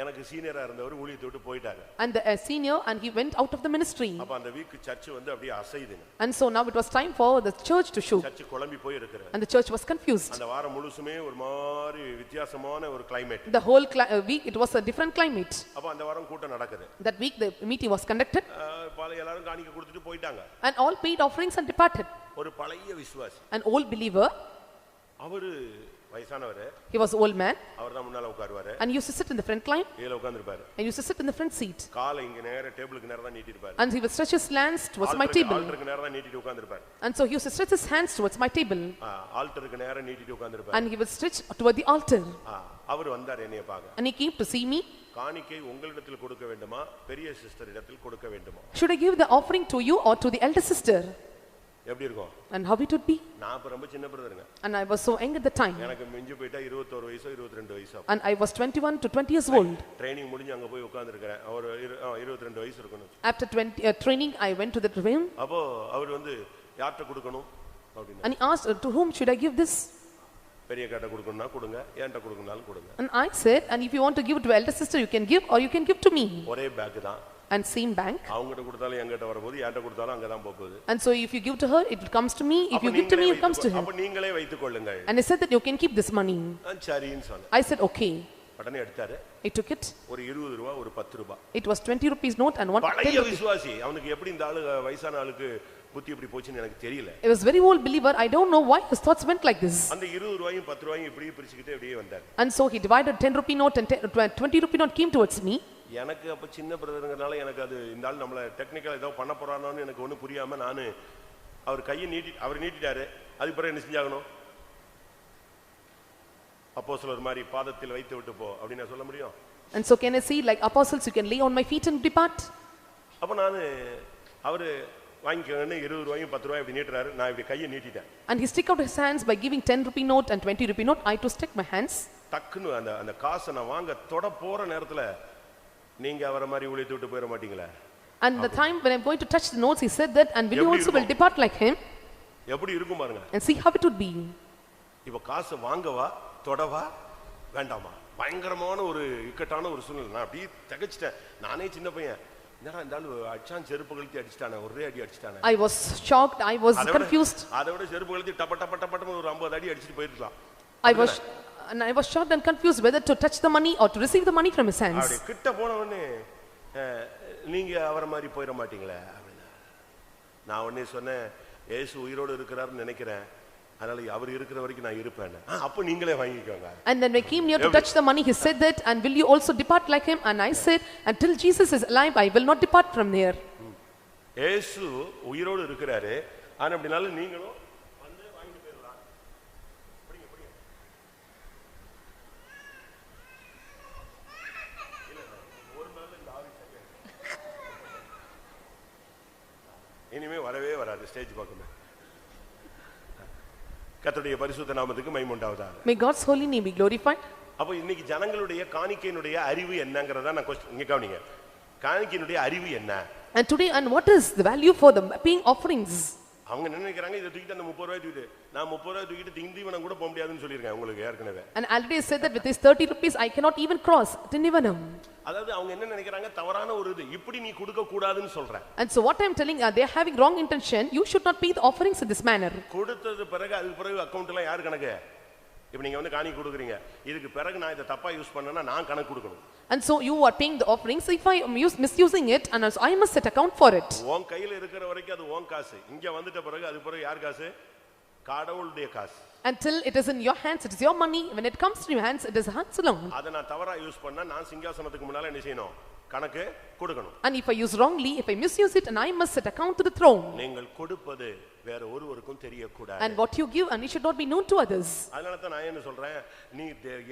எனக்கு சீனியரா இருந்தவர் ஊழியத்தை விட்டு போயிட்டாங்க. And the senior and he went out of the ministry. அப்ப அந்த வீக் சர்ச் வந்து அப்படியே அசையுதுங்க. And so now it was time for the church to show. Church குழம்பி போய் இருக்குது. And the church was confused. அந்த வாரம் முழுசுமே ஒரு மாதிரி வித்தியாசமான ஒரு climate. The whole week it was a different climate. அப்ப அந்த வாரம் கூட்டம் நடக்குது. That week the meeting was conducted. பல எல்லாரும் காணிக்கை கொடுத்துட்டு போயிட்டாங்க. And all paid offerings and departed. ஒரு பழைய விசுவாசி. An old believer. அவரு வயசானவர். He was old man. அவர்தான் முன்னால உட்காருவாரு. And he used to sit in the front line. கீழ உட்கார்ந்திருப்பாரு. And he used to sit in the front seat. காலை இங்க நேரா டேபிளுக்கு நேரா தான் நீட்டி இருப்பாரு. And he would stretch his hands towards my table. ஆல்டருக்கு நேரா நீட்டிட்டு உட்கார்ந்திருப்பாரு. And so he used to stretch his hands towards my table. ஆல்டருக்கு நேரா நீட்டிட்டு உட்கார்ந்திருப்பாரு. And he would stretch toward the altar. அவர் வந்தார் என்னைய பார்க்க. And he came to see me. காணிக்கை உங்களிடத்தில் கொடுக்க வேண்டுமா பெரிய சிஸ்டர் இடத்தில் கொடுக்க வேண்டுமா? Should I give the offering to you or to the elder sister? எப்படி இருக்கும்? And how it would be? நான் அப்ப ரொம்ப சின்ன பிரதர்ங்க. And I was so young at the time. எனக்கு மிஞ்சி போய்ட்டா 21 வயசோ 22 வயசோ. And I was 21 to 20 years old. Training முடிஞ்சு அங்க போய் உட்கார்ந்திருக்கேன். ஒரு 22 வயசு இருக்கணும். After training I went to the room. அப்போ அவர் வந்து யார்ட்ட கொடுக்கணும் அப்படினா. And he asked to whom should I give this? பெரிய காட்ட கொடுக்கணும்னா கொடுங்க, ஏன்ட்ட கொடுக்கணும்னாலும் கொடுங்க. And I said, and if you want to give it to elder sister you can give or you can give to me. ஒரே back தான். and same bank. அவங்கட்ட கொடுத்தாலும் என்கிட்ட வரப்போகுது, என்கிட்ட கொடுத்தாலும் அங்க தான் போகுது. And so if you give to her, it comes to me. If you give to me, it comes to her. அப்ப நீங்களே வைத்துக் கொள்ளுங்கள். And he said that you can keep this money. சரின்னு சொன்னேன். I said okay. உடனே எடுத்தாரு. He took it. ஒரு 20 ரூபாய், ஒரு 10 ரூபாய். It was 20 rupees note and 1 பழைய விசுவாசி. அவனுக்கு எப்படி இந்த ஆளு வயசான ஆளுக்கு புத்தி எப்படி போச்சுன்னு எனக்கு தெரியல. He was very old believer. I don't know why his thoughts went like this. அந்த 20 ரூபாயும் 10 ரூபாயும் இப்படி பிரிச்சுக்கிட்டே அப்படியே வந்தார். And so he divided 10 rupee note and 20 rupee note came towards me. எனக்கு அப்ப சின்ன பிரதர்ங்கறனால எனக்கு அது இந்த ஆள் நம்மள டெக்னிக்கலா ஏதோ பண்ண போறானோன்னு எனக்கு ஒண்ணும் புரியாம நானு அவர் கையை அவர் நீட்டிட்டாரு. அதுக்கு பிறகு என்ன செஞ்சாகணும்? அப்போஸ்தலர் மாதிரி பாதத்தில் வைத்து விட்டு போ அப்படி நான் சொல்ல முடியும்? And so can I see like apostles, you can lay on my feet and depart? அப்ப நானு அவரு வாங்கிக்கன்னு 20 ரூபாயும் 10 ரூபாயும் இப்படி நீட்டறாரு. நான் இப்படி கையை நீட்டிட்டேன். And he stick out his hands by giving 10 rupee note and 20 rupee note. I to stick my hands. டக்குன்னு அந்த காசை நான் வாங்க தொட போற நேரத்துல நீங்க அவர மாதிரி ஊழியத்தை விட்டு போயிர மாட்டீங்களா? And the time when I'm going to touch the notes, he said that, and will you also will depart like him? எப்படி இருக்கும் பாருங்க. And see how it would be. இப்ப காசை வாங்கவா தொடவா வேண்டாமா? பயங்கரமான ஒரு இக்கட்டான ஒரு சூழ்நிலை. நான் அப்படியே தகச்சிட்டேன். நானே சின்ன பையன். என்னடா இந்த ஆளு அச்சான் செருப்பு கழட்டி அடிச்சிட்டானே, ஒரே அடி அடிச்சிட்டானே. I was shocked, I was confused. அதை விட செருப்பு கழட்டி டப்ப டப்ப டப்ப ஒரு 50 அடி அடிச்சிட்டு போயிருக்கலாம். I was shocked and confused whether to touch the money or to receive the money from his hands. அப்படி கிட்ட போன உடனே நீங்க அவர மாதிரி போயிர மாட்டீங்களே அப்படினா நான் உடனே சொன்னேன், இயேசு உயிரோடு இருக்கிறார்னு நினைக்கிறேன், அதனால அவர் இருக்கிற வரைக்கும் நான் இருப்பேன். அப்ப நீங்களே வாங்கிக்கோங்க. And then when I came near to touch the money, he said that, and will you also depart like him? And I said, until Jesus is alive, I will not depart from there. இயேசு உயிரோடு இருக்கிறாரு, ஆனா அப்படினால நீங்களும் வந்து வாங்கிட்டு போயிரலாம். புடிங்க. இல்ல ஒரு நாள் இந்த ஆபீஸ்ல இனிமே வரவே வராது ஸ்டேஜ் பக்கமே. கர்த்தருடைய பரிசுத்த நாமத்துக்கு மகிமை உண்டாவதாக. May God's holy name be glorified. அப்ப இன்னைக்கு ஜனங்களுடைய காணிக்கையினுடைய அறிவு என்னங்கறத நான் இங்க கவனிங்க. காணிக்கையினுடைய அறிவு என்ன? And today, and what is the value for the paying offerings? அவங்க என்ன நினைக்கறாங்க, இத தூக்கிட்டு அந்த 30 ரூபாய் தூக்கிட்டு நான் 30 ரூபாய் தூக்கிட்டு திண்டிவனம் கூட போக முடியாதுன்னு சொல்லிருக்கேன் உங்களுக்கு ஏற்கனவே. And already said that with this 30 rupees I cannot even cross Tindivanam. அதாவது அவங்க என்ன நினைக்கறாங்க, தவறான ஒரு இது இப்படி நீ கொடுக்க கூடாதுன்னு சொல்றேன். And so what I am telling, they are having wrong intention. You should not pay the offerings in this manner. கொடுத்தது பிறகு அதுக்கு பிறகு அக்கவுண்ட்ல யார் கணக்கு? இப்போ நீங்க வந்து காணி கொடுக்குறீங்க, இதுக்கு பிறகு நான் இத தப்பா யூஸ் பண்ணனா நான் கணக்கு கொடுக்கணும். And so you are paying the offerings. If I am misusing it, and also I must set account for it. உன் கையில இருக்கிற வரைக்கும் அது உன் காசு. இங்க வந்துட்ட பிறகு அது பிறகு யார் காசு? கடவுளுடைய காசு. Until it is in your hands, it is your money. When it comes to your hands, it is hands alone. அத நான் தவறா யூஸ் பண்ணா நான் சிங்காசனத்துக்கு முன்னால என்ன செய்யணும்? கணக்கு கொடுக்கணும். And if I use wrongly, if I misuse it, and I must set account to the throne. நீங்கள் கொடுப்பது வேற ஒருவருக்கும் தெரியக்கூடாது. And what you give, and it should not be known to others. அதனால தான் நான் என்ன சொல்றேன், நீ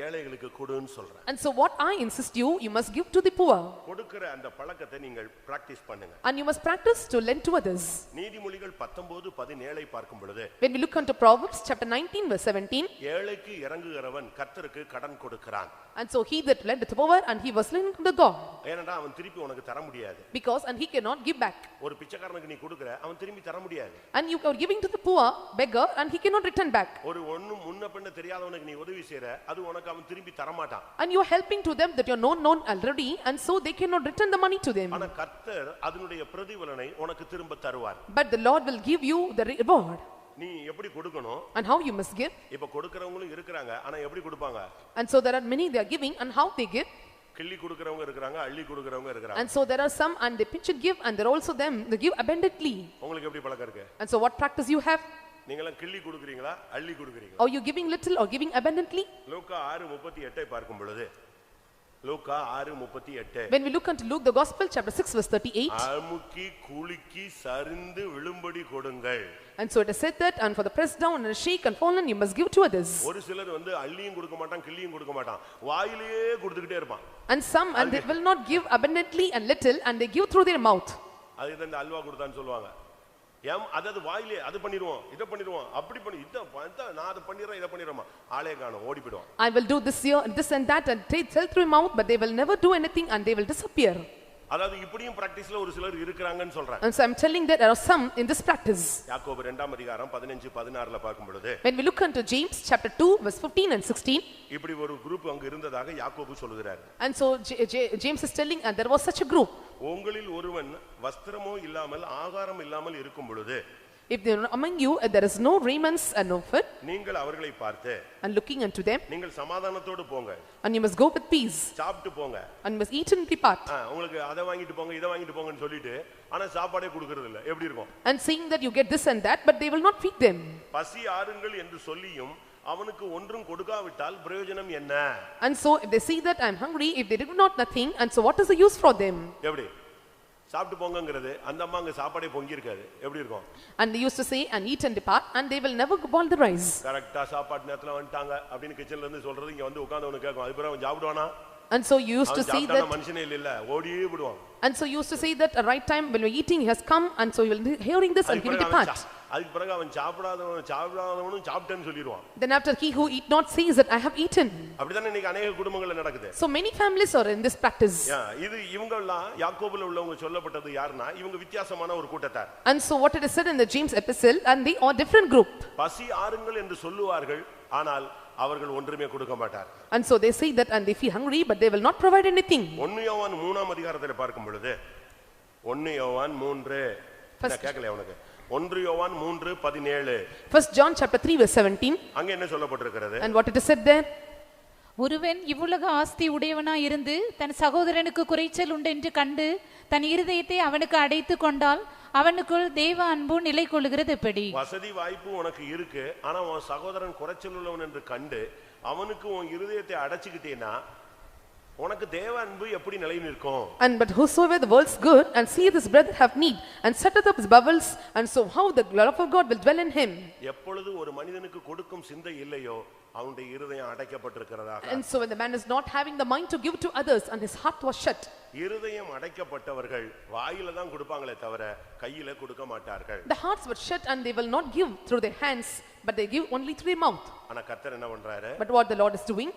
ஏழைகளுக்கு கொடுன்னு சொல்றேன். And so what I insist you must give to the poor. கொடுக்கிற அந்த பழக்கத்தை நீங்கள் பிராக்டீஸ் பண்ணுங்க. And you must practice to lend to others. நீதிமொழிகள் 19:17 பார்க்கும் பொழுது, When we look into Proverbs chapter 19 verse 17, ஏழைக்கு இறங்குகிறவன் கர்த்தருக்கு கடன் கொடுக்கிறான். and so he that lendeth to poor, and he was lending to the God. ஏனடா அவன் திருப்பி உனக்கு தர முடியாது. Because and he cannot give back. ஒரு பிச்சைக்காரனுக்கு நீ கொடுக்கிற, அவன் திருப்பி தர முடியாது. And you are giving to the poor beggar, and he cannot return back. ஒரு ஒண்ணும் முன்ன பின்ன தெரியாதவனுக்கு நீ உதவி செய்ற, அது உனக்கு அவன் திருப்பி தர மாட்டான். And you are helping to them that you are known already, and so they cannot return the money to them. ஆனா கர்த்தர் அதனுடைய பிரதிபலனை உனக்கு திரும்ப தருவார். But the Lord will give you the reward. நீ எப்படி கொடுக்கணும்? And how you must give. இப்ப கொடுக்கறவங்களும் இருக்காங்க, ஆனா எப்படி கொடுப்பாங்க? And so there are many they are giving, and how they give. கிள்ளி கொடுக்கறவங்க இருக்காங்க, அள்ளி கொடுக்கறவங்க இருக்காங்க. And so there are some, and they pinch and give, and there are also them they give abundantly. உங்களுக்கு எப்படி பழக்கம் இருக்கு? And so what practice you have? நீங்கலாம் கிள்ளி கொடுக்கறீங்களா, அள்ளி கொடுக்கறீங்களா? Or you giving little or giving abundantly? லூக்கா 6:38 பார்க்கும் பொழுது, லூக்கா 6:38. When we look into Luke the Gospel chapter 6 verse 38, அமுக்கி குலுக்கி சரிந்து விழும்படி கொடுங்கள். and so it is said that, and for the pressed down and shake and fallen you must give to others. ஒரு சிலர் வந்து அள்ளியும் கொடுக்க மாட்டான், கிள்ளியும் கொடுக்க மாட்டான், வாயிலேயே கொடுத்துக்கிட்டே இருப்பான். And some, and they will not give abundantly and little, and they give through their mouth. அதுக்கு இந்த அல்வா கொடுத்தான்னு சொல்லுவாங்க. அதாவது வாயிலே அது பண்ணிடுவோம், இதை பண்ணிடுவோம், அப்படி பண்ணி நான் அதை பண்ணிடுறேன், இதை பண்ணிடுறேன், ஆளே காணும், ஓடி போயிடுவான். I will do this here and this and that, and they tell through mouth, but they will never do anything, and they will disappear. அதாவது இப்படியும் பிராக்டீஸ்ல ஒரு சிலர் இருக்காங்கன்னு சொல்றேன். And so I'm telling that there are some in this practice. யாக்கோபு 2:15-16 பார்க்கும் பொழுது, When we look into James chapter 2 verse 15 and 16, இப்படி ஒரு குரூப் அங்க இருந்ததாக யாக்கோபு சொல்கிறார். and so James is telling, and there was such a group. உங்களில் ஒருவன் வஸ்திரமோ இல்லாமல் ஆகாரம் இல்லாமல் இருக்கும் பொழுது, if there among you there is no raiments and no food, நீங்கள் அவர்களை பார்த்து and looking unto them, நீங்கள் சமாதானத்தோடு போங்க, and you must go with peace, சாப்பிட்டு போங்க, and you must eat and depart, உங்களுக்கு அதை வாங்கிட்டு போங்க இதை வாங்கிட்டு போங்கன்னு சொல்லிட்டு ஆனா சாப்பாடே கொடுக்கறது இல்ல, எப்படி இருக்கும்? and saying that you get this and that, but they will not feed them. பசி ஆறுங்கள் என்று சொல்லியும் அவனுக்கு ஒன்றும் கொடுக்காவிட்டால் பிரயோஜனம் என்ன? And so if they see that I am hungry, if they do not nothing, and so what is the use for them? எப்படி சாப்பிட்டு போங்கங்கிறது அந்த அம்மா அங்க சாப்பாடே பொங்கி இருக்காது, எப்படி இருக்கும்? And they used to say and eat and depart, and they will never boil the rice. கரெக்ட்டா சாப்பாட்டு நேரத்துல வந்துட்டாங்க அப்படின்னு கிச்சன்ல இருந்து சொல்றது இங்க வந்து உட்கார்ந்தவனு கேட்கும், அது பிறகு அவன் சாப்பிடுவானா? And so you used to say that, மனுஷனே இல்ல ஓடியே விடுவான். and so you used to say that at right time when we are eating he has come, and so he will be hearing this and he will depart. அதுக்கு பிறகு அவன் சாப்பிடாதவனும் சாப்பிட்டேன்னு சொல்லிடுவான். Then after he who eat not says that I have eaten. அப்படிதான் இன்னைக்கு अनेक குடும்பங்கள்ல நடக்குது. So many families are in this practice. இது இவங்க எல்லாம் யாக்கோபுல உள்ளவங்க சொல்லப்பட்டது யாருன்னா இவங்க வித்தியாசமான ஒரு கூட்டத்தார். And so what it is said in the James epistle, and they are different group. பசி ஆறுங்கள் என்று சொல்லுவார்கள், ஆனால் அவர்கள் ஒன்றுமே கொடுக்க மாட்டார். And so they say that and they feel hungry, but they will not provide anything. 1 யோவான் 3ஆம் அதிகாரத்தில் பார்க்கும் பொழுது 1 யோவான் 3 கேட்கல உனக்கு 1 யோவான் 3:17 First John chapter 3 verse 17. அங்க என்ன சொல்லப்பட்டிருக்கிறது? And what it is said there? ஒருவன் இவ்வுலக ஆஸ்தி உடையவனாய் இருந்து தன் சகோதரனுக்கு குறைச்சல் உண்டு என்று கண்டு தன் இருதயத்தை அவனுக்கு அடைத்து கொண்டால் அவனுக்குள் தேவ அன்பு நிலை கொள்ளுகிறது எப்படி? வசதி வாய்ப்பு உனக்கு இருக்கு, ஆனா உன் சகோதரன் குறைச்சல் உள்ளவன் என்று கண்டு அவனுக்கு உன் இருதயத்தை அடைச்சுக்கிட்டேனா உனக்கு தேவ அன்பு எப்படி நிலை நிற்கும்? And but whosoever the world's good and see his brother have need and setteth up his bowels, and so how the love of God will dwell in him. எப்பொழுது ஒரு மனிதனுக்கு கொடுக்கும் சிந்தை இல்லையோ அவனுடைய இருதயம் அடைக்கப்பட்டிருக்கிறதா? And so when the man is not having the mind to give to others and his heart was shut. இருதயம் அடைக்கப்பட்டவர்கள் வாயில தான் கொடுப்பாங்களே தவிர கையில கொடுக்க மாட்டார்கள். The hearts were shut and they will not give through their hands, but they give only through their mouth. ஆனா கர்த்தர் என்ன பண்றாரு? But what the Lord is doing?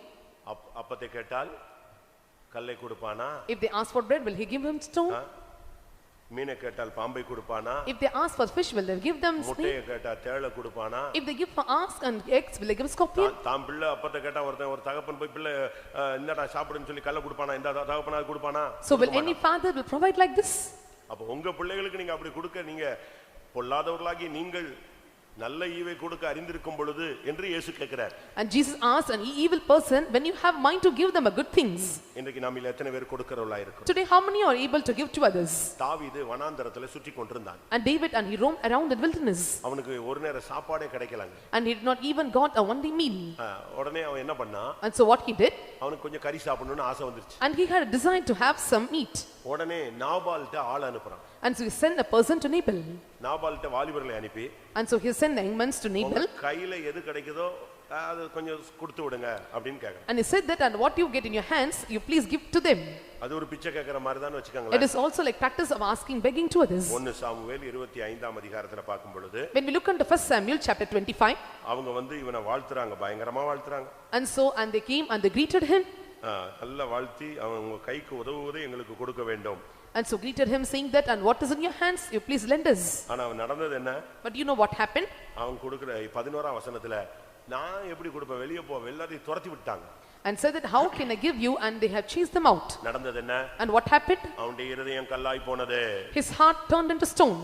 அப்பத்தை கேட்டால் கல்லை கொடுப்பானா? If they ask for bread, will he give them stone? மீனை கேட்டால் பாம்பை கொடுப்பானா? If they ask for fish, will they give them snake? முட்டையை கேட்டா தேளை கொடுப்பானா? If they give for ask and eggs, will they give scorpion? தாம் பிள்ளை அப்பத்தை கேட்டா ஒரு தகப்பன் போய் பிள்ளை இந்தடா சாப்பிடுன்னு சொல்லி கல்லை கொடுப்பானா? இந்த தகப்பனா கொடுப்பானா? So will any father will provide like this? அப்ப உங்க பிள்ளைகளுக்கு நீங்க அப்படி கொடுக்க நீங்க பொல்லாதவர்களாகி நீங்கள் நல்ல ஈவை கொடுக்க அறிந்திருக்கும் பொழுது என்று இயேசு கேட்கிறார். And Jesus asked an evil person, when you have mind to give them a good things. இன்றைக்கு நாம எத்தனை பேர் கொடுக்கறவளா இருக்கோம்? Today how many are able to give to others? தாவீது வனாந்தரத்துல சுற்றி கொண்டிருந்தான். And David, and he roamed around the wilderness. அவனுக்கு ஒரு நேர சாப்பாடே கிடைக்கலங்க. And he did not even got a one day meal. உடனே அவன் என்ன பண்ணா? And so what he did? அவனுக்கு கொஞ்சம் கறி சாப்பிடணும்னு ஆசை வந்துருச்சு. And he had a desire to have some meat. உடனே நாபால்ட்ட ஆள் அனுப்புறான். And so he sent a person to Nabal. நாபால்ட்ட வாலிபர்களை அனுப்பி, and so he sent the young men to Nabal. கையில எது கிடைக்குதோ அது கொஞ்சம் கொடுத்து விடுங்க அப்படினு கேக்குறான். And he said that, and what you get in your hands, you please give to them. அது ஒரு பிச்சை கேக்குற மாதிரி தான் வெச்சுக்கங்களா. It is also like practice of asking, begging to others. 1 Samuel 25ஆம் அதிகாரத்துல பார்க்கும் பொழுது, when we look into 1 Samuel chapter 25, அவங்க வந்து இவனை வாழ்த்துறாங்க, பயங்கரமா வாழ்த்துறாங்க. and so and they came and they greeted him. நல்ல வாழ்த்தி அவங்க கைக்கு உதவுவதை எங்களுக்கு கொடுக்க வேண்டும். And so greeted him saying that, and what is in your hands, you please lend us. ஆனா நடந்தது என்ன? But you know what happened? அவன் கொடுக்கிற 11ஆம் வசனத்துல நான் எப்படி கொடுப்பேன், வெளிய போ, எல்லாரையும் துரத்தி விட்டாங்க. And said that, how can I give you, and they have chased them out. நடந்தது என்ன? And what happened? அவனுடைய இருதயம் கல்லாய் போனது. His heart turned into stone.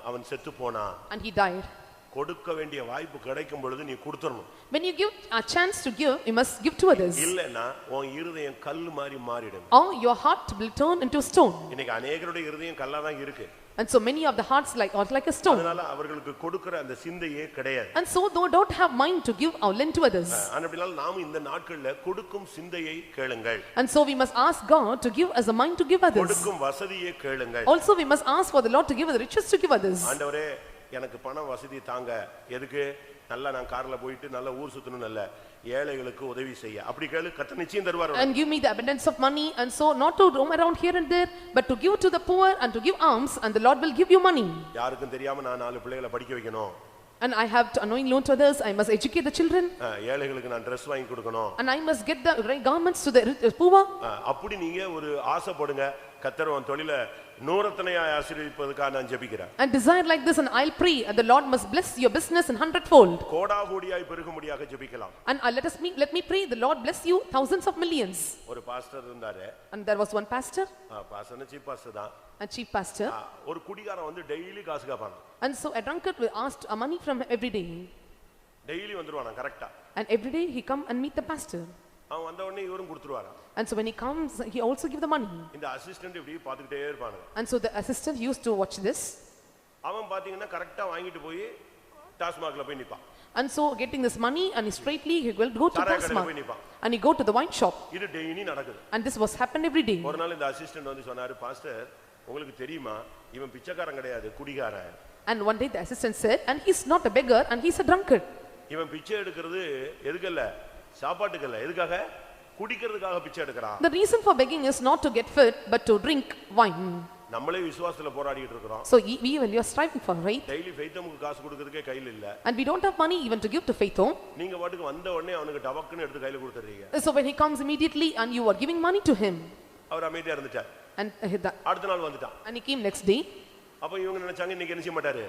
அவன் செத்து போனான். And he died. கொடுக்க வேண்டிய வாய்ப்பு கிடைக்கும் பொழுது நீ கொடுத்துறணும். When you give a chance to give, you must give to others. இல்லனா உன் இருதயம் கல் மாதிரி மாறிடும். Or your heart will turn into stone. இன்னைக்கு अनेகருடைய இருதயம் கல்லா தான் இருக்கு. And so many of the hearts are like a stone. அதனால அவங்களுக்கு கொடுக்கிற அந்த சிந்தையே கிடையாது. And so they don't have mind to give or lend to others. அப்படினால நாம் இந்த நாட்கள்ல கொடுக்கும் சிந்தையை கேளுங்கள். And so we must ask God to give us a mind to give others. கொடுக்கும் வசதியை கேளுங்கள். Also we must ask for the Lord to give us the riches to give others. ஆண்டவரே எனக்கு பண வசதி தாங்க, எதுக்கு நல்லா நான் கார்ல போயிட்டு நல்ல ஊர் சுத்தணும், நல்ல ஏழைகளுக்கு உதவி செய்ய, அப்படி கேளு, கர்த்தர் நிச்சயம் தருவார். And give me the abundance of money, and so not to roam around here and there, but to give to the poor and to give alms, and the Lord will give you money. யாருக்கும் தெரியாம நான் 4 பிள்ளைகளை படிக்க வைக்கணும். And I have to anoint loan to others, I must educate the children. ஏழைகளுக்கு நான் Dress வாங்கி கொடுக்கணும். And I must get the right garments to the poor. அப்படி நீங்க ஒரு ஆசைப்படுங்க, கர்த்தர் உன் தொழிலை நூறத்தனையாய் ஆசீர்வதிப்பதற்காக நான் ஜெபிக்கிறேன். And desire like this, and I'll pray, and the Lord must bless your business in 100-fold. கோடாகோடியாய் பெருகும்படியாக ஜெபிக்கலாம். And let me pray, the Lord bless you thousands of millions. ஒரு பாஸ்டர் இருந்தாரு. And there was one pastor, பாஸ்டர்னா chief pastor தான். a chief pastor. ஒரு குடிகாரன் வந்து daily காசு கேட்பான். And so a drunkard asked money from him every day. Daily வந்துருவான் கரெக்ட்டா. And every day he come and meet the pastor. அவன் வந்த உடனே இவரும் கொடுத்துருவாராம். And so when he comes, he also give the money. இந்த assistant இப்படி பாத்துக்கிட்டே இருப்பாங்க. And so the assistant used to watch this. அவன் பாத்தீங்கன்னா கரெக்ட்டா வாங்கிட்டு போய் டாஸ்மாக்ல போய் நிப்பான். And so getting this money, and straightly he will go to Tasma, and he go to the wine shop. இது டெய்லி நடக்குது. And this was happened every day. ஒரு நாள் இந்த அசிஸ்டன்ட் வந்து சொன்னாரு, பாஸ்டர் உங்களுக்கு தெரியுமா இவன் பிச்சைக்காரன் கிடையாது குடிகாரன். And one day the assistant said, and he's not a beggar, and he's a drunkard. இவன் பிச்சை எடுக்கிறது எதுக்கல்ல, சாப்பாட்டுக்கல்ல, எதுக்காக? குடிக்கிறதுக்காக பிச்சை எடுக்கறான். The reason for begging is not to get fed, but to drink wine. நம்மளே விசுவாசத்துல போராடிட்டு இருக்கோம். So even you are striving for, right? Daily ஃபெய்த்தமுக்கு காசு கொடுக்கிறதுக்கே கையில இல்ல. And we don't have money even to give to Faitho. நீங்க பாட்டுக்கு வந்த உடனே அவனுக்கு டபக்குன்னு எடுத்து கையில கொடுத்துறீங்க. So when he comes immediately and you are giving money to him. அவர் அமைதியா இருந்துட்டார். And அடுத்த நாள் வந்துட்டான். And he came next day. அப்ப இவங்க நினைச்சாங்க இன்னைக்கு என்ன செய்ய மாட்டாரு,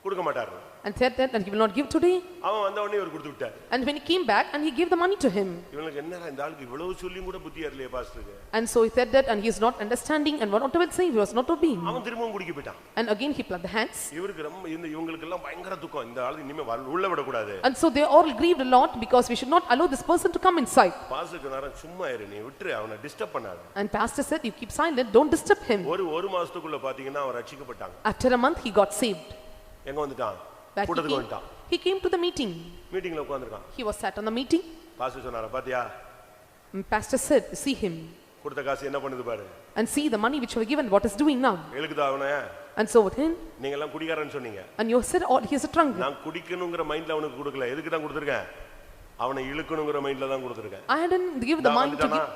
கொடுக்க மாட்டாரு. And said that, and he will not give today. அவன் வந்த உடனே இவர் கொடுத்து விட்டார். And when he came back, and he gave the money to him. இவனுக்கு என்னடா இந்த ஆளுக்கு இவ்வளவு சொல்லியும் கூட புத்தி வரலையே பாஸ்டருக்கு. And so he said that, and he is not understanding, and what will say, he was not obeying. அவன் திரும்பவும் குடிக்க போய்ட்டான். And again he plucked the hands. இவருக்கு ரொம்ப இவங்களுக்கு எல்லாம் பயங்கர துக்கம், இந்த ஆளு இனிமே உள்ள விட கூடாது. And so they all grieved a lot, because we should not allow this person to come inside. பாஸ்டருக்கு நேரம் சும்மா இரு, நீ விட்டுரு, அவனை டிஸ்டர்ப் பண்ணாத. And pastor said, you keep silent, don't disturb him. ஒரு மாசத்துக்குள்ள பாத்தீங்கன்னா அவன் ரட்சிக்கப்பட்டாங்க. After a month he got saved. எங்க வந்துட்டான்? Back கூட்டத்துக்கு வந்துட்டான். He came to the meeting. மீட்டிங்ல உட்கார்ந்திருக்கான். He was sat on the meeting. Pastor சொன்னாரு, பாத்தியா? Pastor said, see him. கொடுத்த காசு என்ன பண்ணுது பாரு. And see the money which you were given, what is doing now. எழுக்குதா அவனே? And so with him. நீங்க எல்லாம் குடிகாரன்னு சொன்னீங்க. And you said, oh, he is a drunkard. நான் குடிக்கணும்ங்கற மைண்ட்ல அவனுக்கு கொடுக்கல. எதுக்கு தான் கொடுத்திருக்கேன்? அவனை இழுக்கணும்ங்கற மைண்ட்ல தான் கொடுத்திருக்கேன். I didn't give the mind to give.